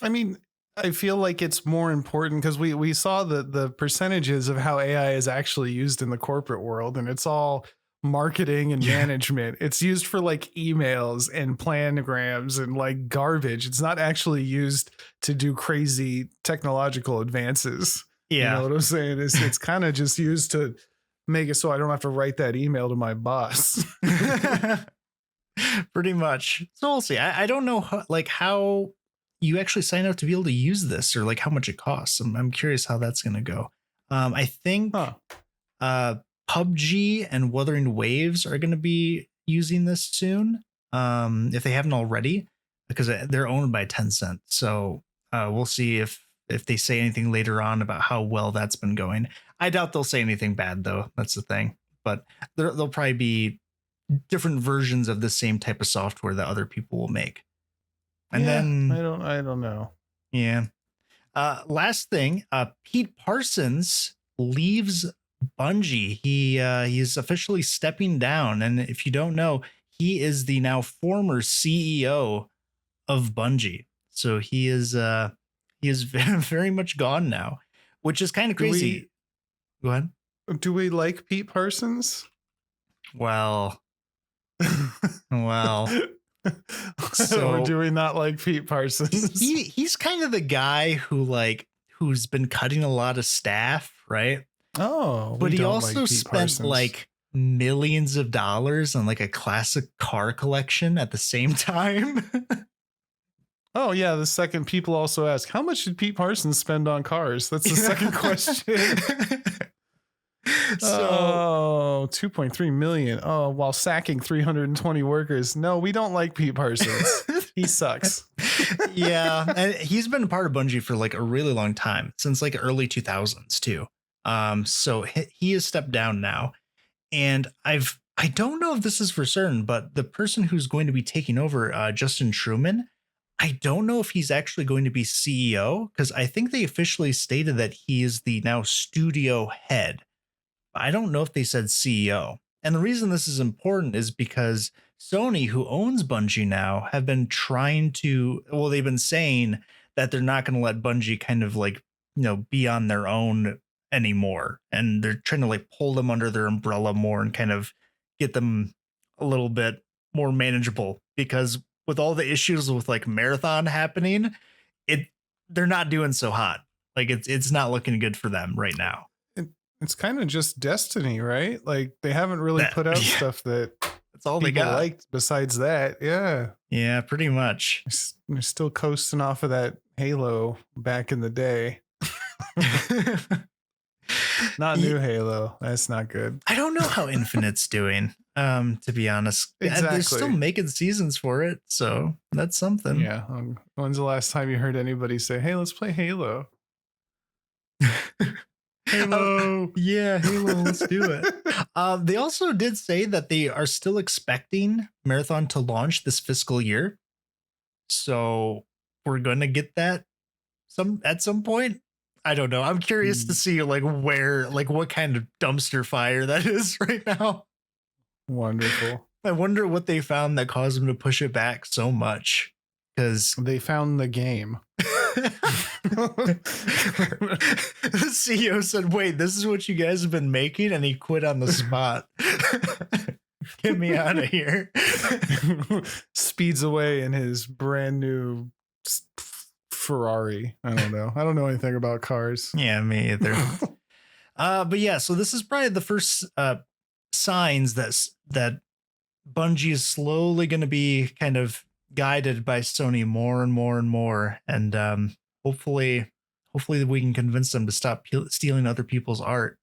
I mean, I feel like it's more important because we saw the percentages of how AI is actually used in the corporate world, and it's all marketing and management. It's used for like emails and planograms and like garbage. It's not actually used to do crazy technological advances. Yeah. You know what I'm saying? It's kind of just used to make it so I don't have to write that email to my boss. Pretty much. So we'll see. I don't know how you actually sign up to be able to use this, or like how much it costs. I'm curious how that's going to go. I think PUBG and Wuthering Waves are going to be using this soon, if they haven't already, because they're owned by Tencent. So we'll see if they say anything later on about how well that's been going. I doubt they'll say anything bad, though. That's the thing. But there'll probably be different versions of the same type of software that other people will make. And then I don't know. Yeah. Last thing, Pete Parsons leaves Bungie. He's officially stepping down, and if you don't know, he is the now former CEO of Bungie. So he is very much gone now, which is kind of crazy. Go ahead. Do we like Pete Parsons? Well. So, or do we not like Pete Parsons? He's kind of the guy who's been cutting a lot of staff, right? Oh, but he also spent like millions of dollars on like a classic car collection at the same time. Oh yeah, the second people also ask, how much did Pete Parsons spend on cars? That's the second question. So 2.3 million. Oh, while sacking 320 workers. No, we don't like Pete Parsons. He sucks. Yeah, and he's been a part of Bungie for like a really long time, since like early 2000s too. So he has stepped down now, and I don't know if this is for certain, but the person who's going to be taking over, Justin Truman, I don't know if he's actually going to be CEO, because I think they officially stated that he is the now studio head. I don't know if they said CEO. And the reason this is important is because Sony, who owns Bungie now, have been trying to, well, they've been saying that they're not going to let Bungie kind of like, be on their own anymore. And they're trying to like pull them under their umbrella more and kind of get them a little bit more manageable, because with all the issues with like Marathon happening, they're not doing so hot. Like it's not looking good for them right now. It's kind of just Destiny, right? Like they haven't really put out stuff that that's all they got liked besides that. Yeah, pretty much. They're still coasting off of that Halo back in the day. Not new Halo. That's not good. I don't know how Infinite's doing, to be honest. Exactly. They're still making seasons for it, so that's something. Yeah. When's the last time you heard anybody say, hey, let's play Halo? Halo. Yeah, Halo, let's do it. They also did say that they are still expecting Marathon to launch this fiscal year. So we're going to get that at some point. I don't know. I'm curious to see like what kind of dumpster fire that is right now. Wonderful. I wonder what they found that caused them to push it back so much. Because they found the game. The CEO said, wait, this is what you guys have been making? And he quit on the spot. Get me out of here. Speeds away in his brand new Ferrari. I don't know anything about cars. Yeah, me either. But yeah, so this is probably the first signs that Bungie is slowly going to be kind of guided by Sony more and more and more, and hopefully we can convince them to stop stealing other people's art.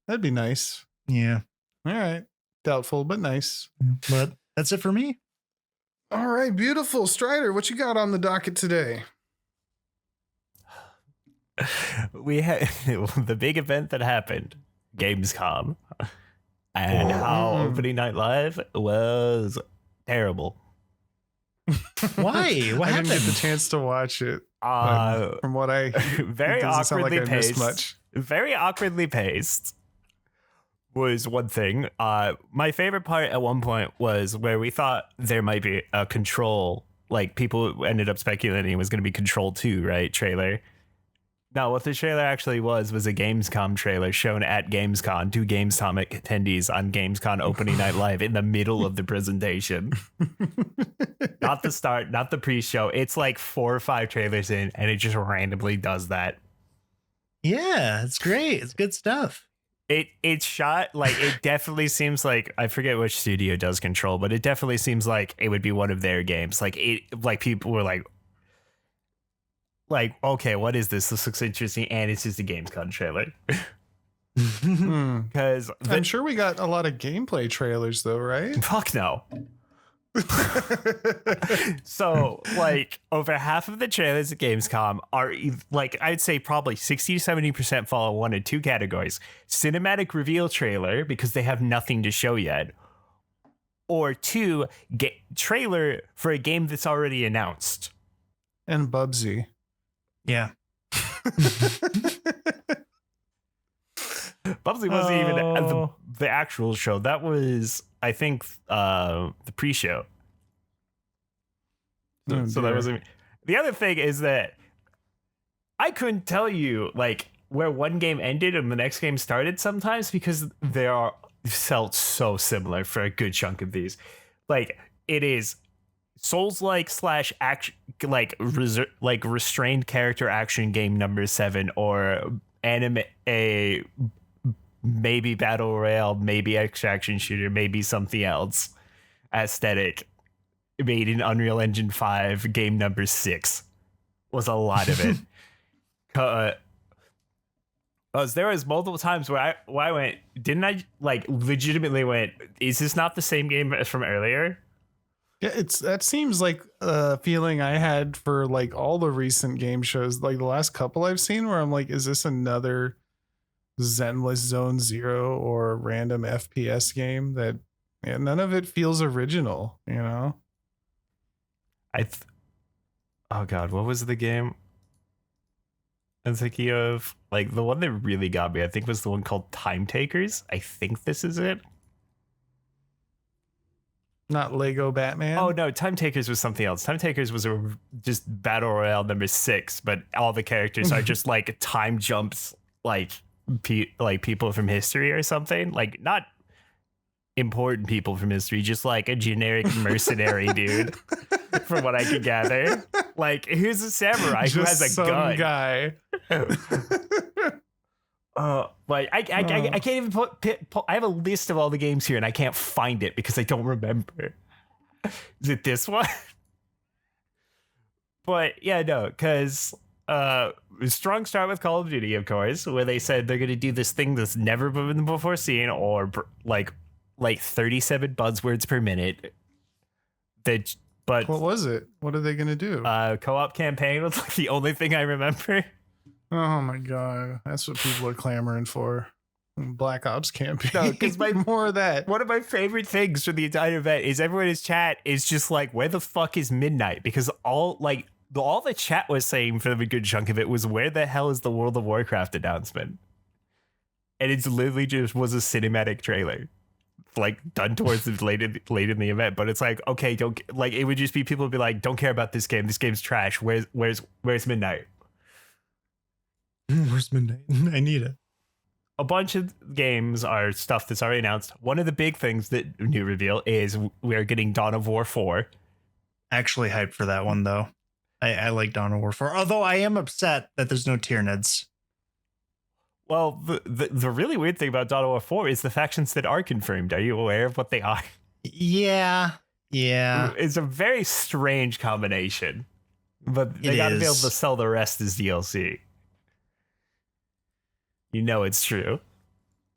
That'd be nice. Yeah. All right. Doubtful, but nice. But that's it for me. All right, beautiful. Strider, what you got on the docket today? We had the big event that happened, Gamescom, and how opening night live was terrible. Why? What happened? I didn't get the chance to watch it. From what I very awkwardly paced. Very awkwardly paced was one thing. My favorite part at one point was where we thought there might be a Control. Like people ended up speculating it was going to be Control 2, right? Trailer. No, what the trailer actually was a Gamescom trailer shown at Gamescom to Gamescom attendees on Gamescom opening night live in the middle of the presentation. Not the start, not the pre-show. It's like 4 or 5 trailers in, and it just randomly does that. Yeah, it's great. It's good stuff. It's shot like it definitely seems like I forget which studio does Control, but it definitely seems like it would be one of their games. Like people were like okay, what is this? This looks interesting, and it's just a Gamescom trailer. Because I'm sure we got a lot of gameplay trailers though, right? fuck no. So like over half of the trailers at Gamescom are like I'd say probably 60 to 70% fall in one of two categories: cinematic reveal trailer because they have nothing to show yet, or two, trailer for a game that's already announced. And Bubsy. Yeah. Bubsy wasn't even the actual show. That was, I think, the pre-show. So that wasn't. The other thing is that I couldn't tell you like where one game ended and the next game started sometimes because they are felt so similar for a good chunk of these. Like it is Souls-like / action, like restrained character action game number 7, or a maybe battle royale, maybe action shooter, maybe something else aesthetic made in Unreal Engine 5 game number 6 was a lot of it. There was multiple times where I went, didn't I like legitimately went, is this not the same game as from earlier? Yeah, that seems like a feeling I had for like all the recent game shows, like the last couple I've seen, where I'm like, is this another Zenless Zone Zero or random FPS game that none of it feels original, you know? Oh god, what was the game I'm thinking of? Like the one that really got me, I think was the one called Time Takers. I think this is it. Not Lego Batman. Oh no, Time Takers was something else. Time Takers was just battle royale number 6, but all the characters are just like time jumps, like people from history or something. Like not important people from history, just like a generic mercenary dude. From what I can gather, like here's a samurai who has a gun. Guy. Like I can't even put. I have a list of all the games here, and I can't find it because I don't remember. Is it this one? But yeah, no, because strong start with Call of Duty, of course, where they said they're gonna do this thing that's never been before seen, or like 37 buzzwords per minute. But what was it? What are they gonna do? Co-op campaign was like the only thing I remember. Oh my god, that's what people are clamoring for. Black Ops campaign. No, because more of that. One of my favorite things from the entire event is everyone in his chat is just like, where the fuck is midnight? Because all the chat was saying for a good chunk of it was, where the hell is the World of Warcraft announcement? And it's literally just was a cinematic trailer, like done towards the late in the event. But it's like, okay, don't like, it would just be people would be like, don't care about this game. This game's trash. Where's midnight? Where's midnight? I need it. A bunch of games are stuff that's already announced. One of the big things that new reveal is we're getting Dawn of War 4. Actually hyped for that one though. I like Dawn of War 4, although I am upset that there's no Tyranids. Well, the really weird thing about Dawn of War 4 is the factions that are confirmed. Are you aware of what they are? Yeah. It's a very strange combination, but they got to be able to sell the rest as DLC. You know it's true.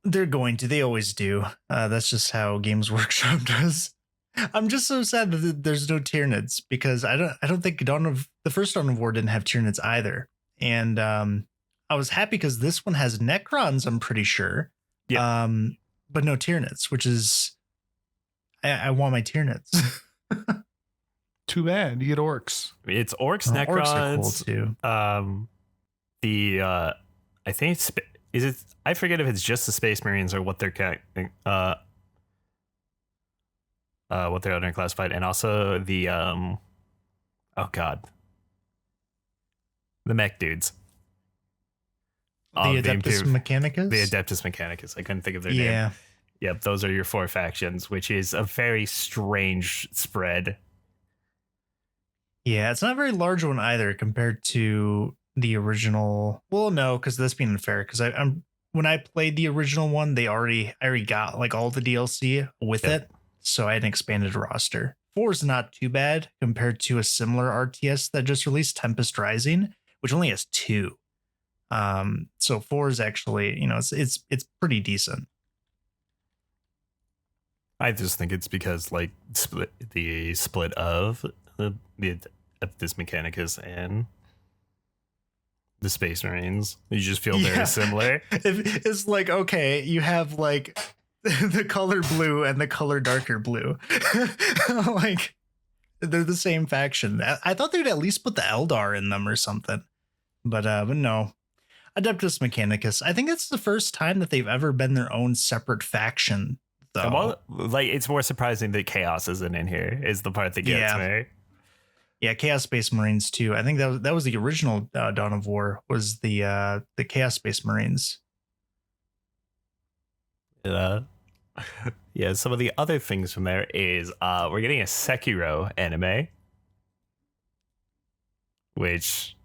They're going to. They always do. That's just how Games Workshop does. I'm just so sad that there's no Tyranids, because I don't think the first Dawn of War didn't have Tyranids either. And I was happy because this one has Necrons, I'm pretty sure. Yeah. But no Tyranids, which is I want my Tyranids. Too bad. You get orcs. It's orcs, Necrons. Orcs are cool too. I think I forget if it's just the Space Marines or what they're what they're underclassified, and also the the mech dudes. The Adeptus Mechanicus? The Adeptus Mechanicus. I couldn't think of their name. Yeah. Yep, those are your 4 factions, which is a very strange spread. Yeah, it's not a very large one either compared to the original. Well, no, because that's being unfair, because I'm when I played the original one, I already got like all the DLC with it. So I had an expanded roster. 4 is not too bad compared to a similar RTS that just released, Tempest Rising, which only has 2. So 4 is actually, it's pretty decent. I just think it's because like the split of this Mechanicus and the Space Marines, you just feel very similar. It's like, okay, you have like the color blue and the color darker blue. Like they're the same faction. I thought they'd at least put the Eldar in them or something, but no. Adeptus Mechanicus, I think it's the first time that they've ever been their own separate faction. Well, like it's more surprising that Chaos isn't in here is the part that gets me. Yeah, Chaos Space Marines too. I think that was the original Dawn of War, was the Chaos Space Marines. Yeah, some of the other things from there is we're getting a Sekiro anime, which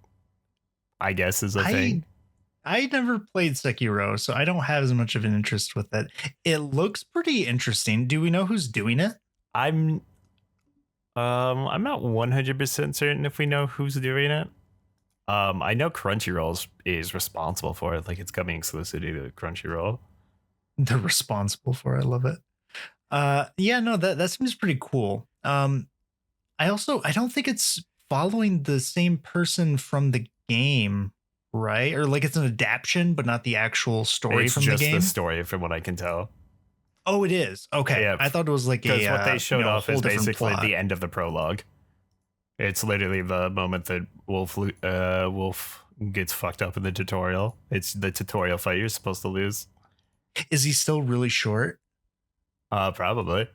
I guess is a thing. I never played Sekiro, so I don't have as much of an interest with it. It looks pretty interesting. Do we know who's doing it? I'm not 100% certain if we know who's doing it. I know Crunchyroll is responsible for it. Like it's coming exclusively to Crunchyroll. They're responsible for it. I love it. Yeah, no, that seems pretty cool. I don't think it's following the same person from the game, right? Or like it's an adaptation, but not the actual story from the game. It's just the story, from what I can tell. Oh, it is. Okay. Yeah. I thought it was like because what they showed off is basically the end of the prologue. It's literally the moment that Wolf gets fucked up in the tutorial. It's the tutorial fight you're supposed to lose. Is he still really short? Probably.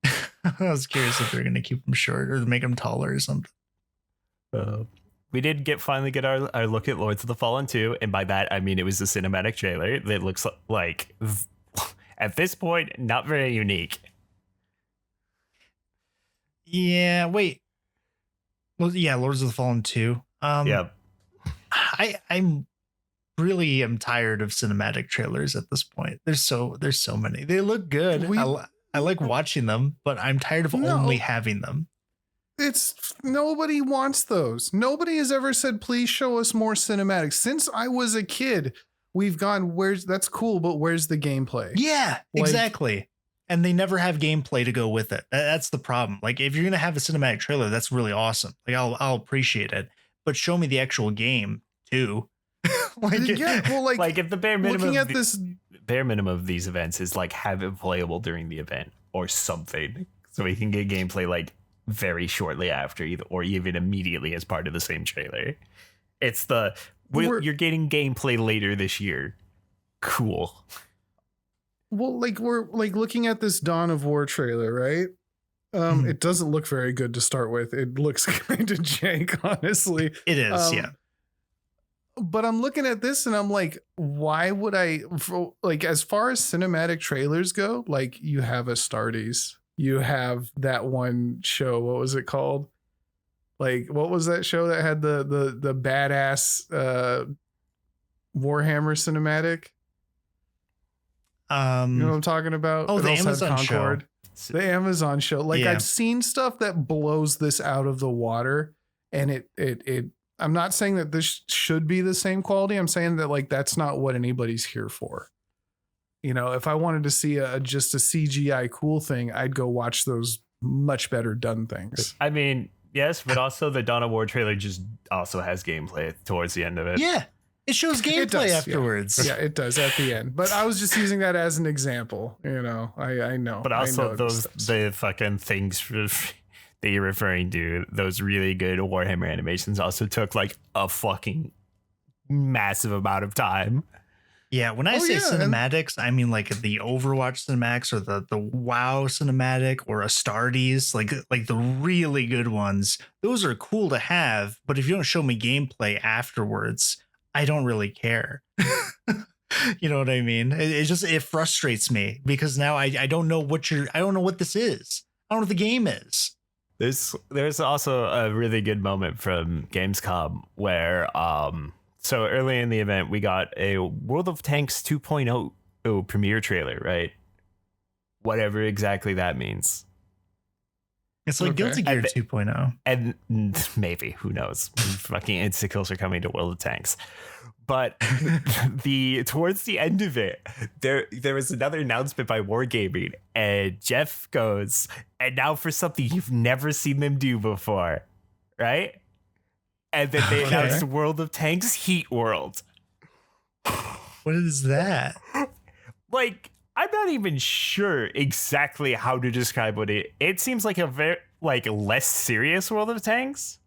I was curious if they're going to keep him short or make him taller or something. We did finally get our look at Lords of the Fallen 2, and by that I mean it was a cinematic trailer that looks like, at this point, not very unique. Yeah, wait. Well, yeah, Lords of the Fallen 2. Yeah. I'm really am tired of cinematic trailers at this point. There's so many. They look good. I like watching them, but I'm tired of only having them. It's nobody wants those. Nobody has ever said, please show us more cinematics. Since I was a kid, we've gone, that's cool, but where's the gameplay? Yeah, exactly. And they never have gameplay to go with it. That's the problem. Like if you're going to have a cinematic trailer, that's really awesome. Like I'll appreciate it, but show me the actual game too. Like if the bare minimum looking at this bare minimum of these events is like have it playable during the event or something, so we can get gameplay like very shortly after, or even immediately as part of the same trailer. It's you're getting gameplay later this year. Cool. Well, like we're like looking at this Dawn of War trailer, right? It doesn't look very good to start with. It looks kind of jank, honestly. It is, yeah. But I'm looking at this and I'm like, why would like, as far as cinematic trailers go, like you have Astartes, you have that one show. What was it called? Like, what was that show that had the badass Warhammer cinematic? You know what I'm talking about? Oh, the Amazon show. The Amazon show. Like I've seen stuff that blows this out of the water, and it I'm not saying that this should be the same quality. I'm saying that like that's not what anybody's here for. You know, if I wanted to see just a CGI cool thing, I'd go watch those much better done things. I mean, yes, but also the Dawn of War trailer just also has gameplay towards the end of it. Yeah, it shows gameplay afterwards. Yeah, it does at the end. But I was just using that as an example. You know, I know. But also the fucking things that you're referring to, those really good Warhammer animations also took like a fucking massive amount of time. Yeah, when I say cinematics, I mean like the Overwatch cinematics or the WoW cinematic or Astartes, like the really good ones. Those are cool to have, but if you don't show me gameplay afterwards, I don't really care. You know what I mean? It frustrates me because now I don't know what this is. I don't know what the game is. There's also a really good moment from Gamescom where So early in the event, we got a World of Tanks 2.0 premiere trailer, right? Whatever exactly that means. It's like Guilty Gear 2.0. And maybe, who knows? Fucking insta-kills are coming to World of Tanks. But towards the end of it, there was another announcement by Wargaming, and Jeff goes, and now for something you've never seen them do before, right? And then they announced World of Tanks Heat World. What is that? Like, I'm not even sure exactly how to describe what it seems like a very less serious World of Tanks.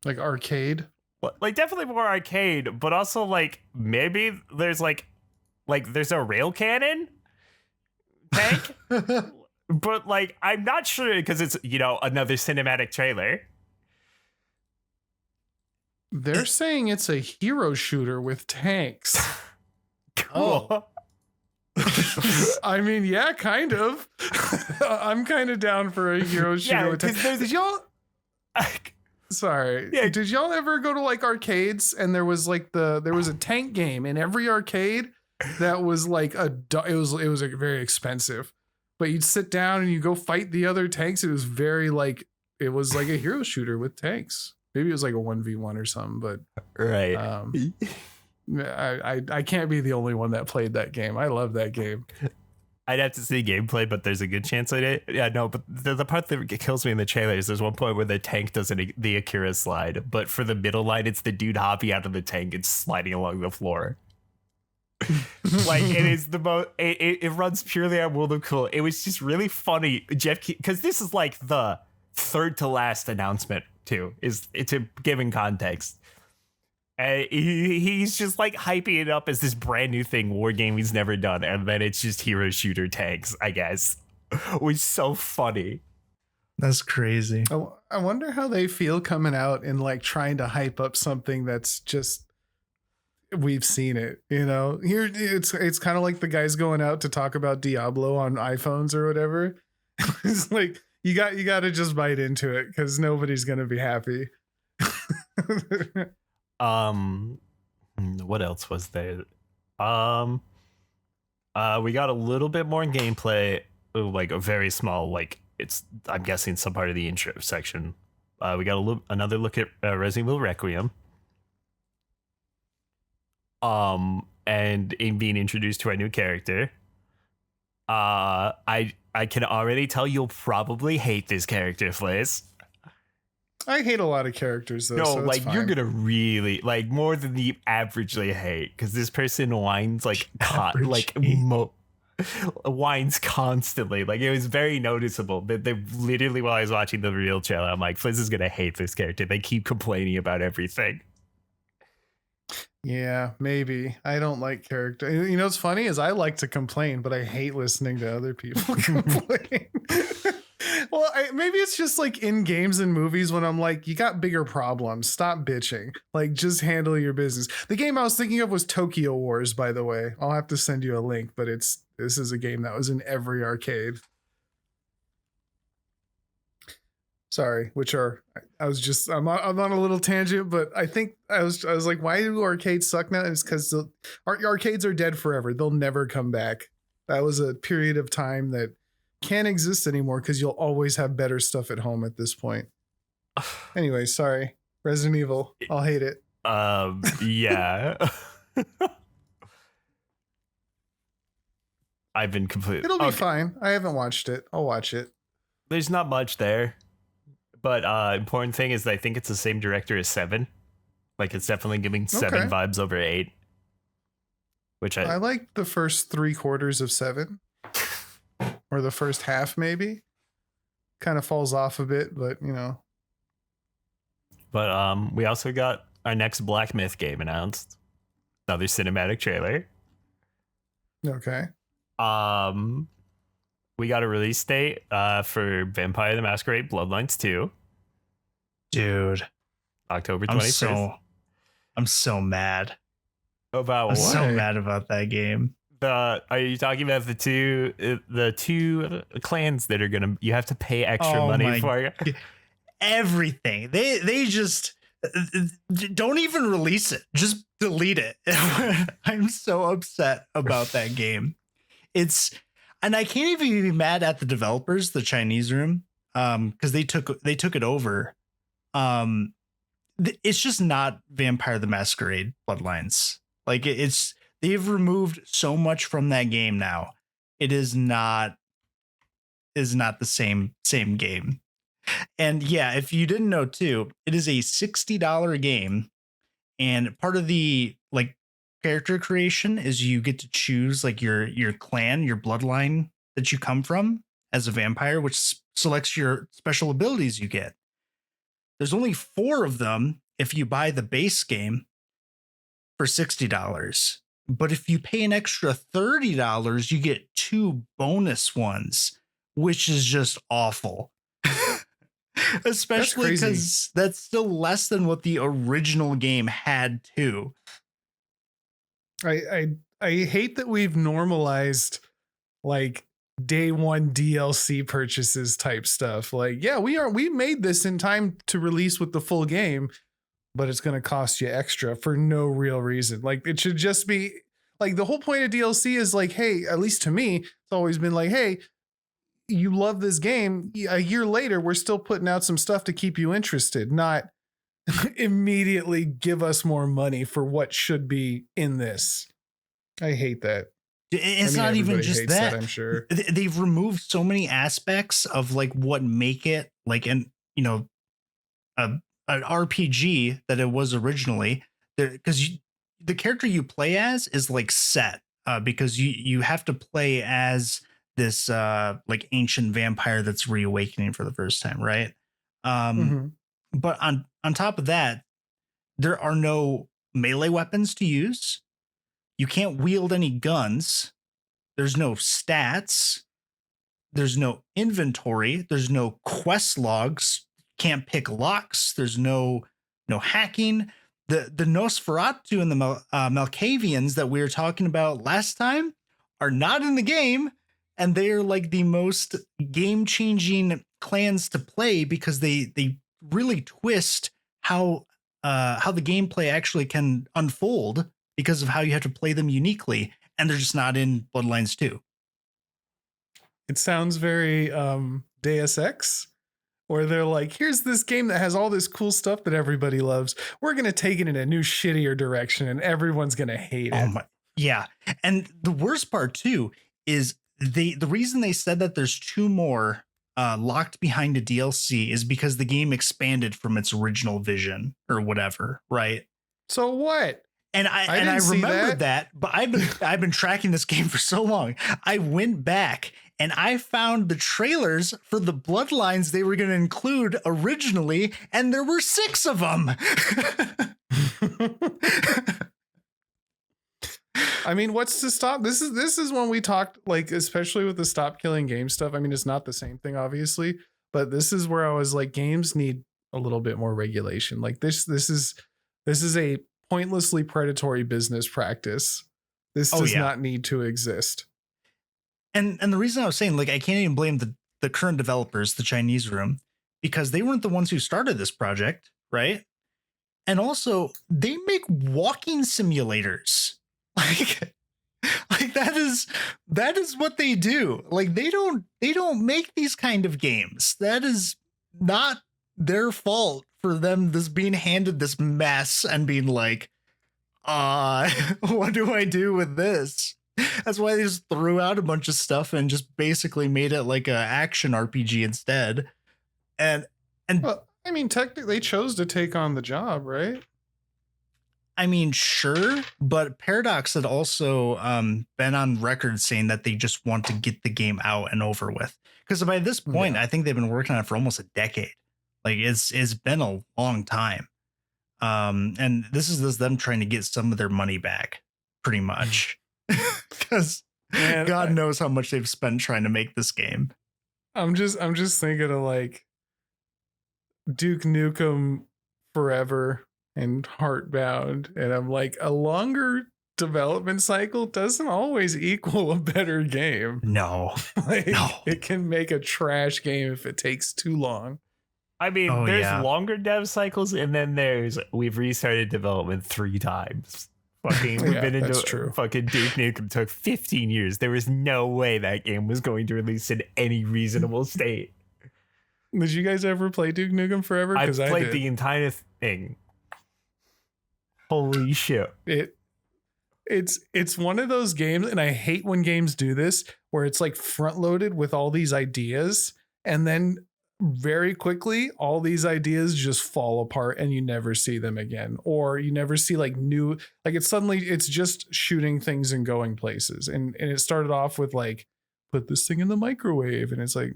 Like arcade? Like definitely more arcade, but also like maybe there's like there's a rail cannon tank. But like I'm not sure because it's, you know, another cinematic trailer. They're saying it's a hero shooter with tanks. Cool. I mean, yeah, kind of. I'm kind of down for a hero shooter with tanks. Did y'all? Sorry. Yeah. Did y'all ever go to like arcades and there was a tank game in every arcade that was like it was like very expensive, but you'd sit down and you go fight the other tanks. It was it was like a hero shooter with tanks. Maybe it was like a 1v1 or something, but right. I can't be the only one that played that game. I love that game. I'd have to see gameplay, but there's a good chance I did. Yeah, no, but the part that kills me in the trailer is there's one point where the tank does the Akira slide, but for the middle line, it's the dude hopping out of the tank and sliding along the floor. Like, it is the most, it runs purely on World of Cool. It was just really funny, Jeff, because this is like the third to last announcement, too, to give in context. He's just like hyping it up as this brand new thing Wargaming's never done, and then it's just hero shooter tanks, I guess. Which is so funny. That's crazy. I wonder how they feel coming out and like trying to hype up something that's just, we've seen it, you know. Here it's kind of like the guys going out to talk about Diablo on iPhones or whatever. It's like you got to just bite into it because nobody's gonna be happy. What else was there? We got a little bit more gameplay, like a very small, like I'm guessing some part of the intro section. We got another look at Resident Evil Requiem. And in being introduced to our new character. I can already tell you'll probably hate this character, Flaze. I hate a lot of characters though. No, so like fine. you're gonna really like more than the averagely hate, because this person whines like whines constantly. Like it was very noticeable. They literally, while I was watching the real trailer, I'm like, Fliz is gonna hate this character. They keep complaining about everything. Yeah, maybe. I don't like character. You know what's funny is I like to complain, but I hate listening to other people complain. Well, maybe it's just like in games and movies when I'm like, you got bigger problems. Stop bitching. Like, just handle your business. The game I was thinking of was Tokyo Wars, by the way. I'll have to send you a link, but this is a game that was in every arcade. Sorry, I'm on a little tangent, but I think I was like, why do arcades suck now? It's because arcades are dead forever. They'll never come back. That was a period of time that can't exist anymore because you'll always have better stuff at home at this point. Anyway, sorry. Resident Evil. I'll hate it. Yeah. I've been completely. It'll be fine. I haven't watched it. I'll watch it. There's not much there. But important thing is that I think it's the same director as 7. Like it's definitely giving 7 vibes over 8. Which I like the first 3/4 of 7. Or the first half, maybe. Kind of falls off a bit, but you know. But we also got our next Black Myth game announced. Another cinematic trailer. Okay. We got a release date for Vampire the Masquerade Bloodlines 2. Dude. October 21st. I'm so mad. About I'm what? so mad about that game. Are you talking about the two clans that are you have to pay extra money for? Everything. They just Don't even release it. Just delete it. I'm so upset about that game. And I can't even be mad at the developers, the Chinese room, because they took it over. It's just not Vampire the Masquerade Bloodlines. Like they've removed so much from that game now. It is not the same game. And yeah, if you didn't know too, it is a $60 game, and part of the like character creation is you get to choose like your clan, your bloodline that you come from as a vampire, which selects your special abilities you get. There's only 4 of them if you buy the base game for $60. But if you pay an extra $30, you get 2 bonus ones, which is just awful. Especially because that's still less than what the original game had too. I hate that we've normalized like day one DLC purchases type stuff. Like, yeah, we made this in time to release with the full game, but it's going to cost you extra for no real reason. Like, it should just be like, the whole point of DLC is like, hey, at least to me, it's always been like, hey, you love this game. A year later, we're still putting out some stuff to keep you interested, not immediately give us more money for what should be in this. I hate that. It's not even just that. I'm sure they've removed so many aspects of like what make it like an RPG that it was originally, because the character you play as is like set because you have to play as this like ancient vampire that's reawakening for the first time, right? But on top of that, there are no melee weapons to use. You can't wield any guns. There's no stats. There's no inventory. There's no quest logs. Can't pick locks. There's no hacking. The Nosferatu and the Malkavians that we were talking about last time are not in the game. And they are like the most game-changing clans to play because they really twist how the gameplay actually can unfold because of how you have to play them uniquely, and they're just not in Bloodlines 2. It sounds very Deus Ex, where they're like, here's this game that has all this cool stuff that everybody loves. We're going to take it in a new shittier direction, and everyone's going to hate it. Yeah. And the worst part too is the reason they said that there's 2 more locked behind a DLC is because the game expanded from its original vision or whatever, right? So what? And I remember that, but I've been tracking this game for so long. I went back and I found the trailers for the Bloodlines they were going to include originally, and there were 6 of them. I mean, what's to stop? This is when we talked, like, especially with the stop killing game stuff. I mean, it's not the same thing, obviously, but this is where I was like, games need a little bit more regulation. Like this is a pointlessly predatory business practice. This does not need to exist. And the reason I was saying, like, I can't even blame the current developers, the Chinese room, because they weren't the ones who started this project, right? And also, they make walking simulators. Like that is what they do. Like they don't make these kind of games. That is not their fault for them being handed this mess and being like, what do I do with this? That's why they just threw out a bunch of stuff and just basically made it like a action RPG instead. And well, I mean, technically they chose to take on the job, right? I mean, sure, but Paradox had also been on record saying that they just want to get the game out and over with. Because by this point, I think they've been working on it for almost a decade. Like it's been a long time. And this is them trying to get some of their money back, pretty much. Because God knows how much they've spent trying to make this game. I'm just thinking of like Duke Nukem Forever and Heartbound, and I'm like, a longer development cycle doesn't always equal a better game. No. It can make a trash game if it takes too long. I mean, there's longer dev cycles, and then there's we've restarted development 3 times. Fucking, we've been into fucking Duke Nukem took 15 years. There was no way that game was going to release in any reasonable state. Did you guys ever play Duke Nukem Forever? I played the entire thing. Holy shit! It's one of those games, and I hate when games do this, where it's like front loaded with all these ideas, and then very quickly all these ideas just fall apart and you never see them again, or you never see like new, like it's just shooting things and going places, and it started off with like, put this thing in the microwave, and it's like,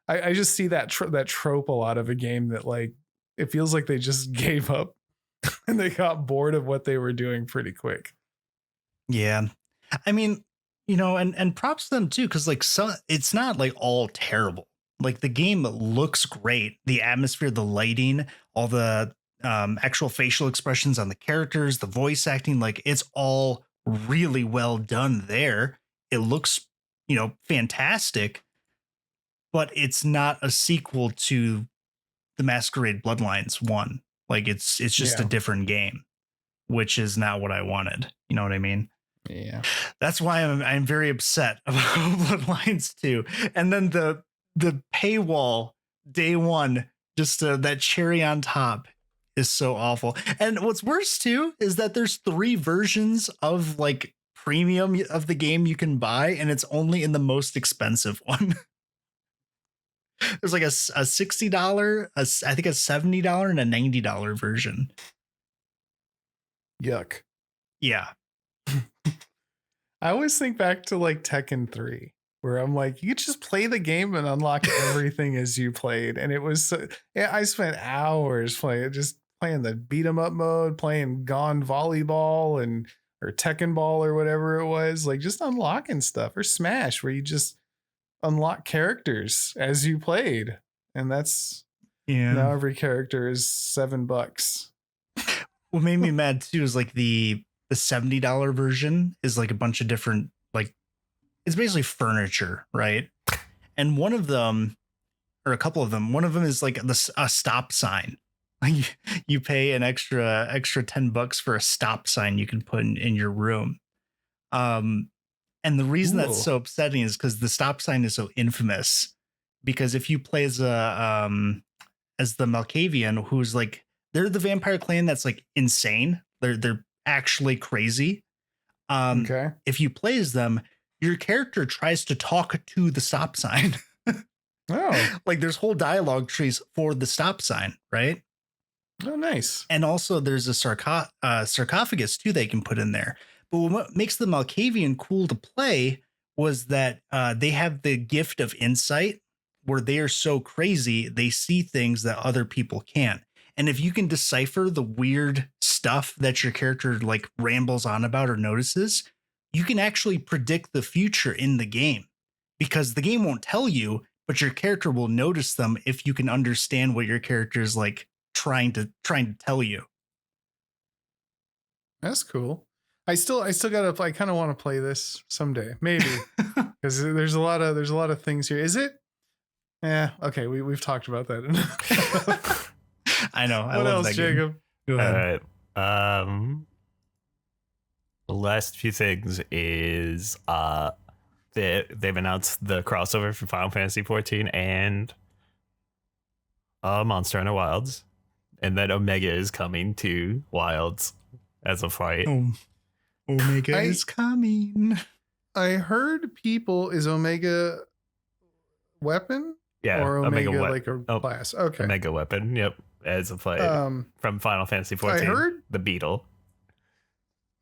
I just see that trope a lot of a game, that like it feels like they just gave up and they got bored of what they were doing pretty quick. Yeah, I mean, you know, and props to them too, because like it's not like all terrible. Like the game looks great. The atmosphere, the lighting, all the actual facial expressions on the characters, the voice acting, like it's all really well done there. It looks, you know, fantastic, but it's not a sequel to the Masquerade Bloodlines 1. Like it's just a different game, which is not what I wanted. You know what I mean? Yeah. That's why I'm very upset about Bloodlines 2. And then the paywall day one, just that cherry on top, is so awful. And what's worse too is that there's 3 versions of like premium of the game you can buy, and it's only in the most expensive one. There's like a $60, I think a $70 and a $90 version. Yuck. Yeah. I always think back to like Tekken 3, where I'm like, you could just play the game and unlock everything as you played. And it was, I spent hours playing the beat 'em up mode, playing Gone Volleyball or Tekken Ball or whatever it was, like just unlocking stuff, or Smash, where you just unlock characters as you played. And that's, now every character is $7. What made me mad too is like the $70 version is like a bunch of different, like it's basically furniture, right? And one of them, or a couple of them, one of them is like a stop sign. You pay an extra $10 for a stop sign you can put in your room. And the reason that's so upsetting is because the stop sign is so infamous. Because if you play as the Malkavian, who's like, they're the vampire clan that's like insane. They're actually crazy. Okay. If you play as them, your character tries to talk to the stop sign. Oh, like there's whole dialogue trees for the stop sign, right? Oh, nice. And also there's a sarcophagus too they can put in there. But what makes the Malkavian cool to play was that they have the gift of insight, where they are so crazy they see things that other people can't. And if you can decipher the weird stuff that your character like rambles on about or notices, you can actually predict the future in the game, because the game won't tell you, but your character will notice them if you can understand what your character is like trying to tell you. That's cool. I kind of want to play this someday, maybe, because there's a lot of things here. Is it? Yeah. Okay. We've talked about that enough. I know. What else, Jacob? Go ahead. All right. The last few things is they've announced the crossover for Final Fantasy 14 and Monster Hunter Wilds, and that Omega is coming to Wilds as a fight. Omega is coming. I heard is Omega weapon? Yeah, or Omega like a class. Okay. Omega weapon. Yep. As a fight from Final Fantasy 14. I heard the beetle.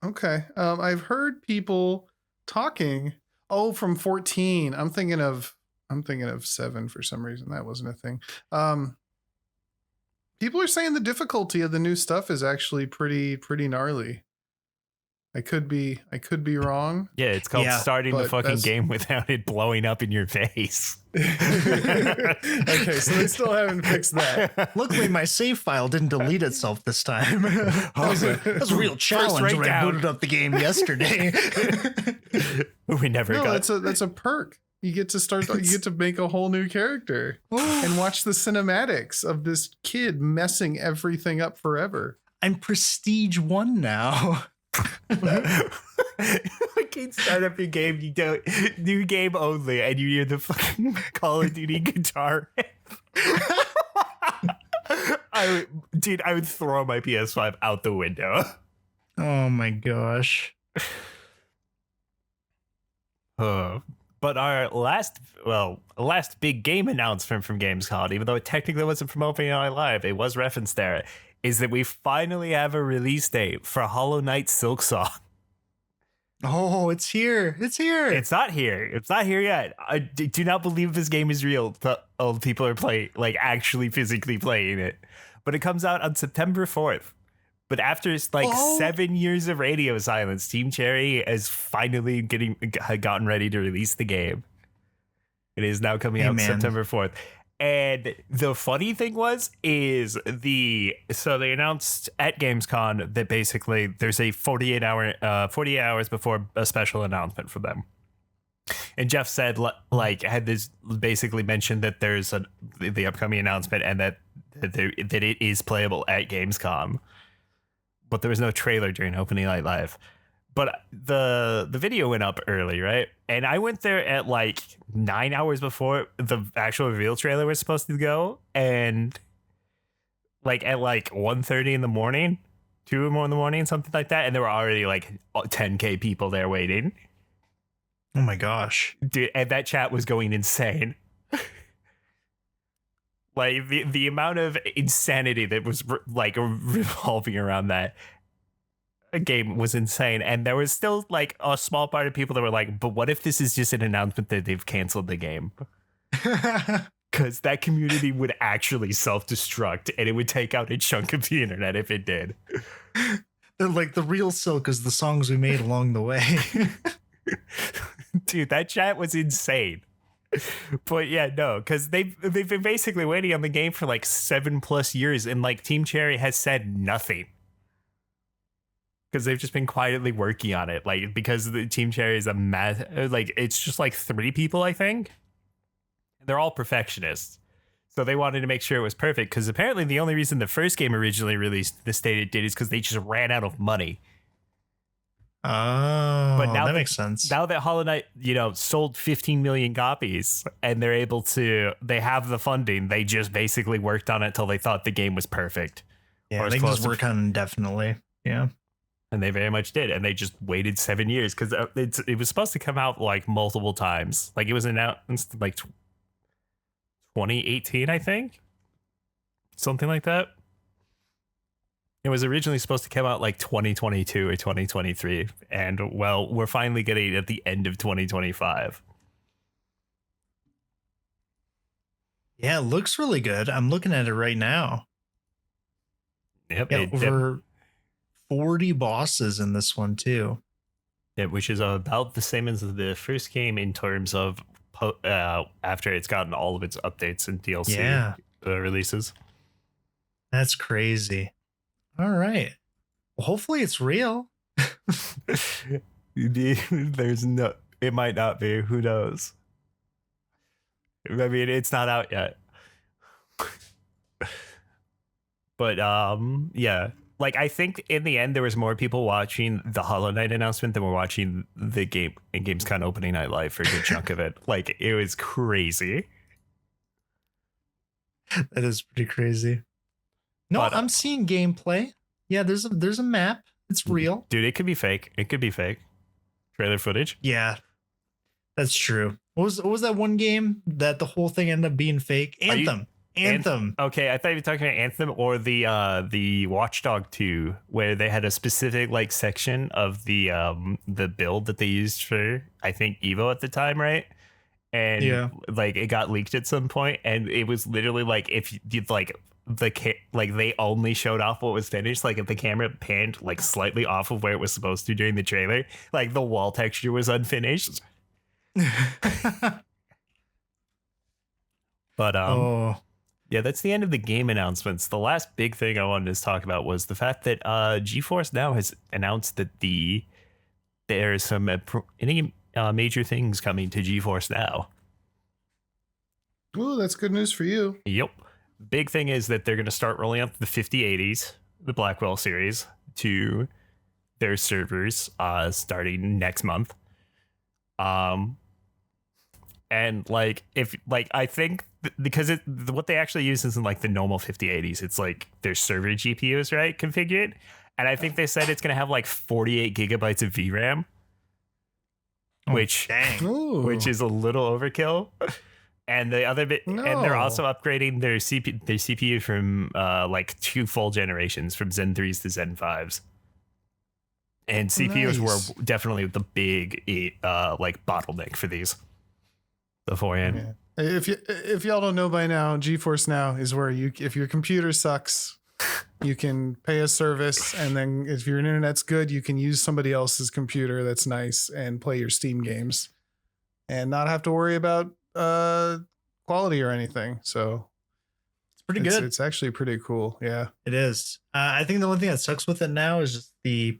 Okay. I've heard people talking. Oh, from 14. I'm thinking of 7 for some reason. That wasn't a thing. People are saying the difficulty of the new stuff is actually pretty gnarly. I could be wrong. Yeah, it's called starting the fucking game without it blowing up in your face. Okay, so they still haven't fixed that. Luckily, my save file didn't delete itself this time. That was a real challenge when I booted up the game yesterday. We never got. That's a perk. You get to make a whole new character and watch the cinematics of this kid messing everything up forever. I'm Prestige 1 now. You can't start up your game. You don't. New game only, and you hear the fucking Call of Duty guitar. I would throw my PS5 out the window. Oh my gosh. But our last big game announcement from Gamescom, even though it technically wasn't from Opening Night Live, it was referenced there, is that we finally have a release date for Hollow Knight Silksong. Oh, it's here. It's here. It's not here. It's not here yet. I do not believe this game is real. People are playing, like actually physically playing it. But it comes out on September 4th. But after 7 years of radio silence, Team Cherry has finally gotten ready to release the game. It is now coming out September 4th. And the funny thing so they announced at Gamescom that basically there's a 48 hours before a special announcement for them. And Jeff said, had this basically mentioned that there's the upcoming announcement and that it is playable at Gamescom. But there was no trailer during Opening Night Live. But the video went up early, right? And I went there at 9 hours before the actual reveal trailer was supposed to go. And at 1:30 in the morning, 2 in the morning, something like that. And there were already 10K people there waiting. Oh my gosh. Dude, and that chat was going insane. The amount of insanity that was revolving around that game was insane. And there was still a small part of people that were like, but what if this is just an announcement that they've canceled the game? Because that community would actually self-destruct and it would take out a chunk of the internet if it did. They're like, the real Silk is the songs we made along the way. Dude, that chat was insane. But yeah, no, because they've been basically waiting on the game for 7+ years, and Team Cherry has said nothing because they've just been quietly working on it. Because the Team Cherry is it's just 3 people, I think. They're all perfectionists, so they wanted to make sure it was perfect. Because apparently the only reason the first game originally released the state it did is because they just ran out of money. Oh, but now that makes sense. Now that Hollow Knight, sold 15 million copies and they have the funding, they just basically worked on it till they thought the game was perfect. Yeah, they just work on it indefinitely. Yeah. And they very much did. And they just waited 7 years because it was supposed to come out multiple times. It was announced 2018, I think. Something like that. It was originally supposed to come out 2022 or 2023. And, we're finally getting it at the end of 2025. Yeah, it looks really good. I'm looking at it right now. Yep. Yeah, over 40 bosses in this one, too. Yeah, which is about the same as the first game in terms of after it's gotten all of its updates and DLC releases. That's crazy. All right. Well, hopefully it's real. It might not be. Who knows? I mean, it's not out yet. But yeah. I think in the end there was more people watching the Hollow Knight announcement than were watching the game in Gamescom Opening Night Live for a good chunk of it. It was crazy. That is pretty crazy. No, but I'm seeing gameplay. Yeah, there's a map. It's real. Dude, it could be fake. It could be fake. Trailer footage. Yeah, that's true. What was that one game that the whole thing ended up being fake? Anthem. Okay, I thought you were talking about Anthem or the Watchdog 2, where they had a specific section of the build that they used for, I think, Evo at the time, right? And it got leaked at some point, and it was literally if you'd they only showed off what was finished. If the camera panned slightly off of where it was supposed to during the trailer, the wall texture was unfinished. But yeah, that's the end of the game announcements. The last big thing I wanted to talk about was the fact that GeForce Now has announced that there's some major things coming to GeForce Now. Ooh, that's good news for you. Yep. Big thing is that they're going to start rolling out the 5080s, the Blackwell series, to their servers starting next month. And like if like I think because what they actually use isn't like the normal 5080s, it's like their server GPUs, right, configured. And I think they said it's gonna have like 48 gigabytes of VRAM, which is a little overkill. And the other bit, and they're also upgrading their CPU from like 2 full generations, from Zen 3s to Zen 5s. And CPUs were definitely the big like bottleneck for these beforehand. Yeah. If y'all don't know by now, GeForce Now is where if your computer sucks, you can pay a service, and then if your internet's good, you can use somebody else's computer that's nice and play your Steam games, and not have to worry about quality or anything. So it's pretty good. It's actually pretty cool. Yeah, it is. I think the only thing that sucks with it now is just the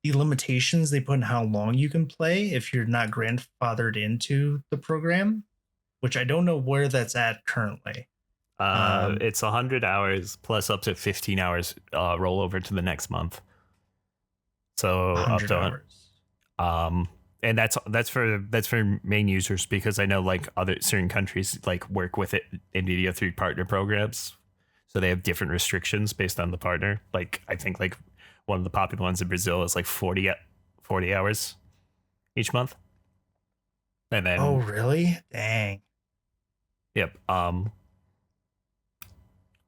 limitations they put in how long you can play if you're not grandfathered into the program, which I don't know where that's at currently. It's 100 hours plus up to 15 hours rollover to the next month. So up to hours. And that's for main users, because I know like other certain countries like work with it NVIDIA through partner programs, so they have different restrictions based on the partner. Like I think like one of the popular ones in Brazil is like 40 hours each month. And then oh really? Dang. Yep.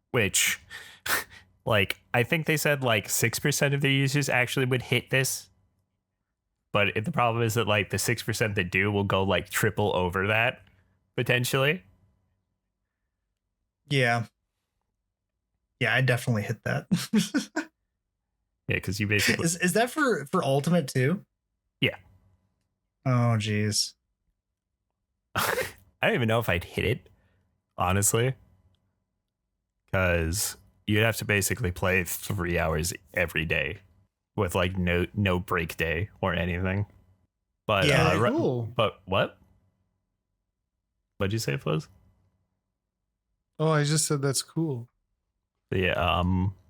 Which like I think they said like 6% of their users actually would hit this. But the problem is that like the 6% that do will go like triple over that potentially. Yeah. Yeah, I definitely hit that. Yeah, because you basically is that for Ultimate too? Yeah. Oh geez. I don't even know if I'd hit it, honestly, because you'd have to basically play 3 hours every day with like no break day or anything. But yeah, cool. But what? What'd you say, Fuzz? Oh, I just said that's cool. Yeah.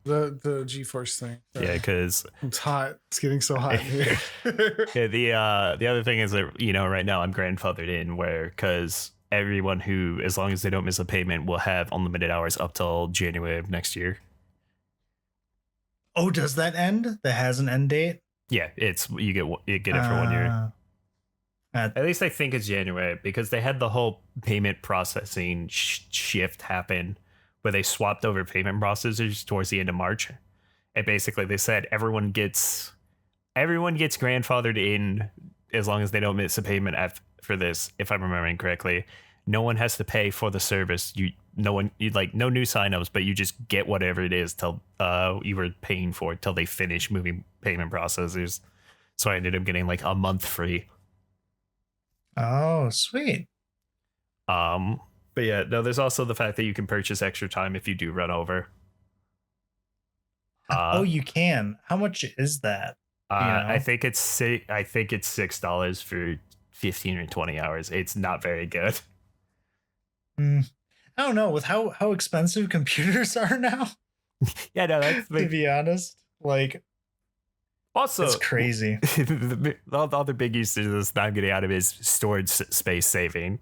The GeForce thing. Yeah, because it's hot. It's getting so hot in here. Yeah, the other thing is that, you know, right now I'm grandfathered in because everyone who, as long as they don't miss a payment, will have unlimited hours up till January of next year. Oh, does that end? That has an end date? Yeah, you get it for 1 year. At least I think it's January, because they had the whole payment processing shift happen where they swapped over payment processors towards the end of March. And basically they said everyone gets grandfathered in as long as they don't miss a payment for this, if I'm remembering correctly. No one has to pay for the service. No new signups, but you just get whatever it is till you were paying for it till they finish moving payment processors. So I ended up getting like a month free. Oh, sweet. But yeah, no, there's also the fact that you can purchase extra time if you do run over. Oh, you can. How much is that? I think it's $6 for 15 or 20 hours. It's not very good. I don't know, with how expensive computers are now. Yeah, no, that's to be honest, like, also it's crazy. The other big usage of this that I'm getting out of is storage space saving.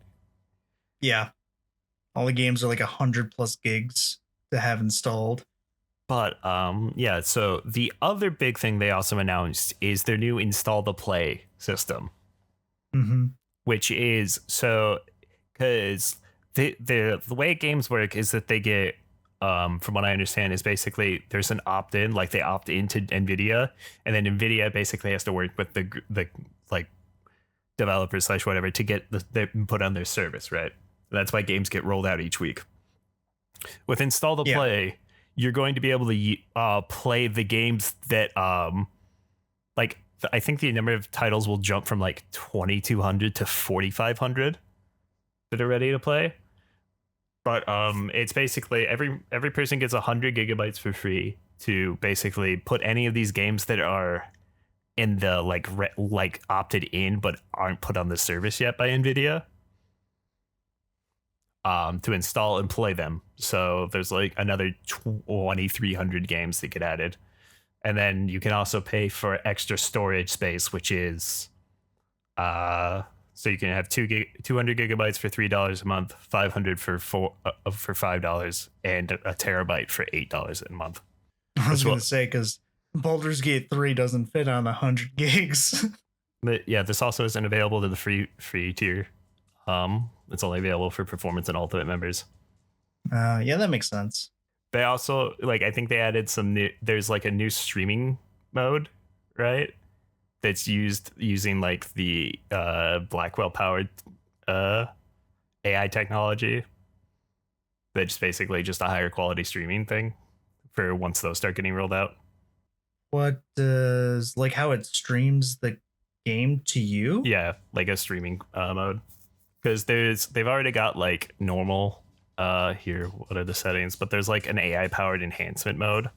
Yeah, all the games are like 100+ gigs to have installed. But yeah, so the other big thing they also announced is their new install the play system. Mm-hmm. Which is so because the way games work is that they get from what I understand is basically there's an opt-in, like they opt into NVIDIA, and then NVIDIA basically has to work with the like developers / whatever to get the input on their service, right? That's why games get rolled out each week. With install the play, you're going to be able to play the games that like I think the number of titles will jump from like 2,200 to 4,500 that are ready to play. But it's basically every person gets 100 gigabytes for free to basically put any of these games that are in the like opted in but aren't put on the service yet by NVIDIA. to install and play them. So there's like another 2,300 games that get added. And then you can also pay for extra storage space, which is so you can have 200 gigabytes for $3 a month, 500 for $5, and a terabyte for $8 a month. I was going to say, because Baldur's Gate 3 doesn't fit on 100 gigs. But yeah, this also isn't available to the free tier. It's only available for performance and ultimate members. Yeah, that makes sense. They also, like, I think they added some new, there's like a new streaming mode, right? That's using like the Blackwell powered AI technology. That's basically just a higher quality streaming thing for once those start getting rolled out. What does, like, how it streams the game to you? Yeah, like a streaming mode. Because they've already got like normal here, what are the settings? But there's like an AI powered enhancement mode,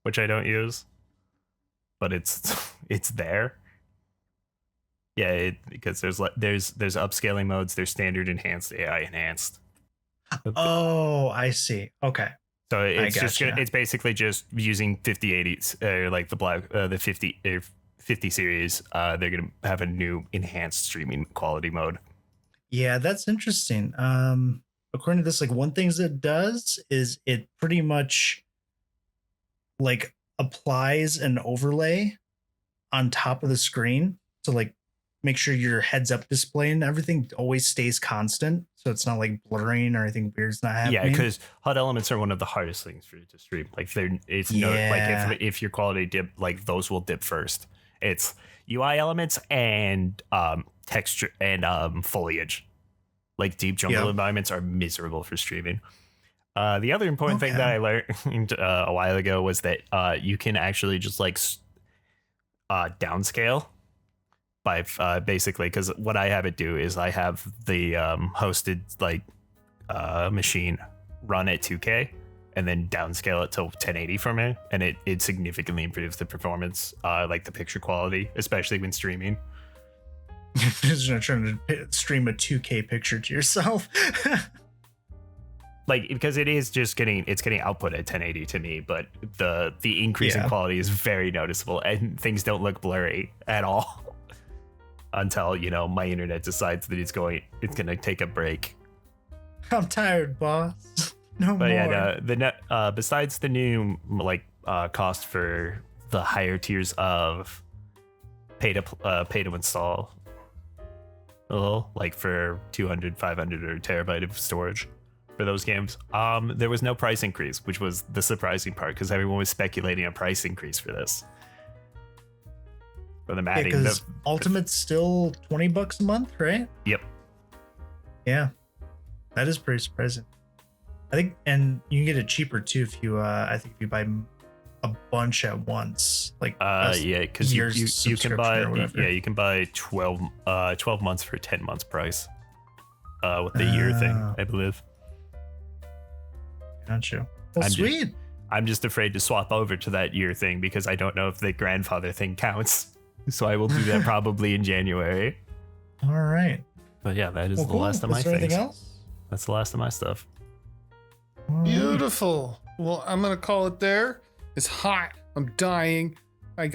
which I don't use. But it's there. Yeah, because there's upscaling modes, there's standard enhanced, AI enhanced. Oh, I see. Okay. So it's basically just using 5080s or like the 50 series. They're gonna have a new enhanced streaming quality mode. Yeah, that's interesting. According to this, like, one thing that it does is it pretty much like applies an overlay on top of the screen to like make sure your heads up display and everything always stays constant, so it's not like blurring or anything weird's not happening. Yeah, because HUD elements are one of the hardest things for you to stream. Like like if your quality dip, like those will dip first. It's UI elements and texture and foliage. Like deep jungle environments are miserable for streaming. The other important thing that I learned a while ago was that you can actually just like downscale by basically, because what I have it do is I have the hosted like machine run at 2K and then downscale it to 1080 for me, and it significantly improves the performance, like the picture quality, especially when streaming. Just not trying to stream a 2K picture to yourself. Like, because it's getting output at 1080 to me, but the increase in quality is very noticeable, and things don't look blurry at all until, you know, my internet decides that it's gonna take a break. I'm tired, boss. No but more. Yeah, the besides the new like cost for the higher tiers of pay to install, like for 200, 500 or terabyte of storage for those games, there was no price increase, which was the surprising part, because everyone was speculating a price increase for this. For them adding because Ultimate's still $20 a month, right? Yep. Yeah, that is pretty surprising. I think, and you can get it cheaper too if you, I think if you buy a bunch at once, like yeah, because you can buy 12 months for 10 months price, with the year thing, I believe. Gotcha. Well, sweet. I'm just afraid to swap over to that year thing because I don't know if the grandfather thing counts. So I will do that probably in January. All right. But yeah, that is the last of my things. Anything else? That's the last of my stuff. Beautiful. Well, I'm gonna call it there. It's hot. I'm dying. I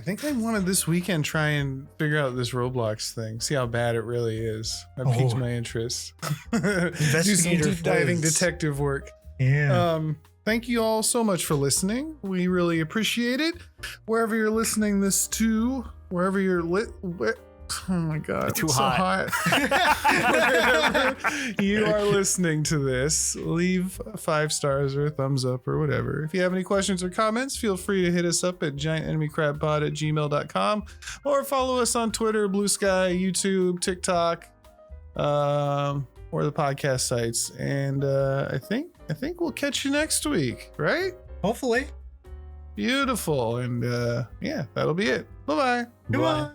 think I wanted this weekend try and figure out this Roblox thing. See how bad it really is. That piques my interest. Do some deep diving detective work. Yeah. Thank you all so much for listening. We really appreciate it. Wherever you're listening this to, wherever you're oh my God, it's too hot. Wherever you are listening to this, leave 5 stars or a thumbs up or whatever. If you have any questions or comments, feel free to hit us up at giantenemycrabpod@gmail.com or follow us on Twitter, Blue Sky, YouTube, TikTok, or the podcast sites. And I think we'll catch you next week, right? Hopefully. Beautiful. And yeah, that'll be it. Bye-bye. Goodbye.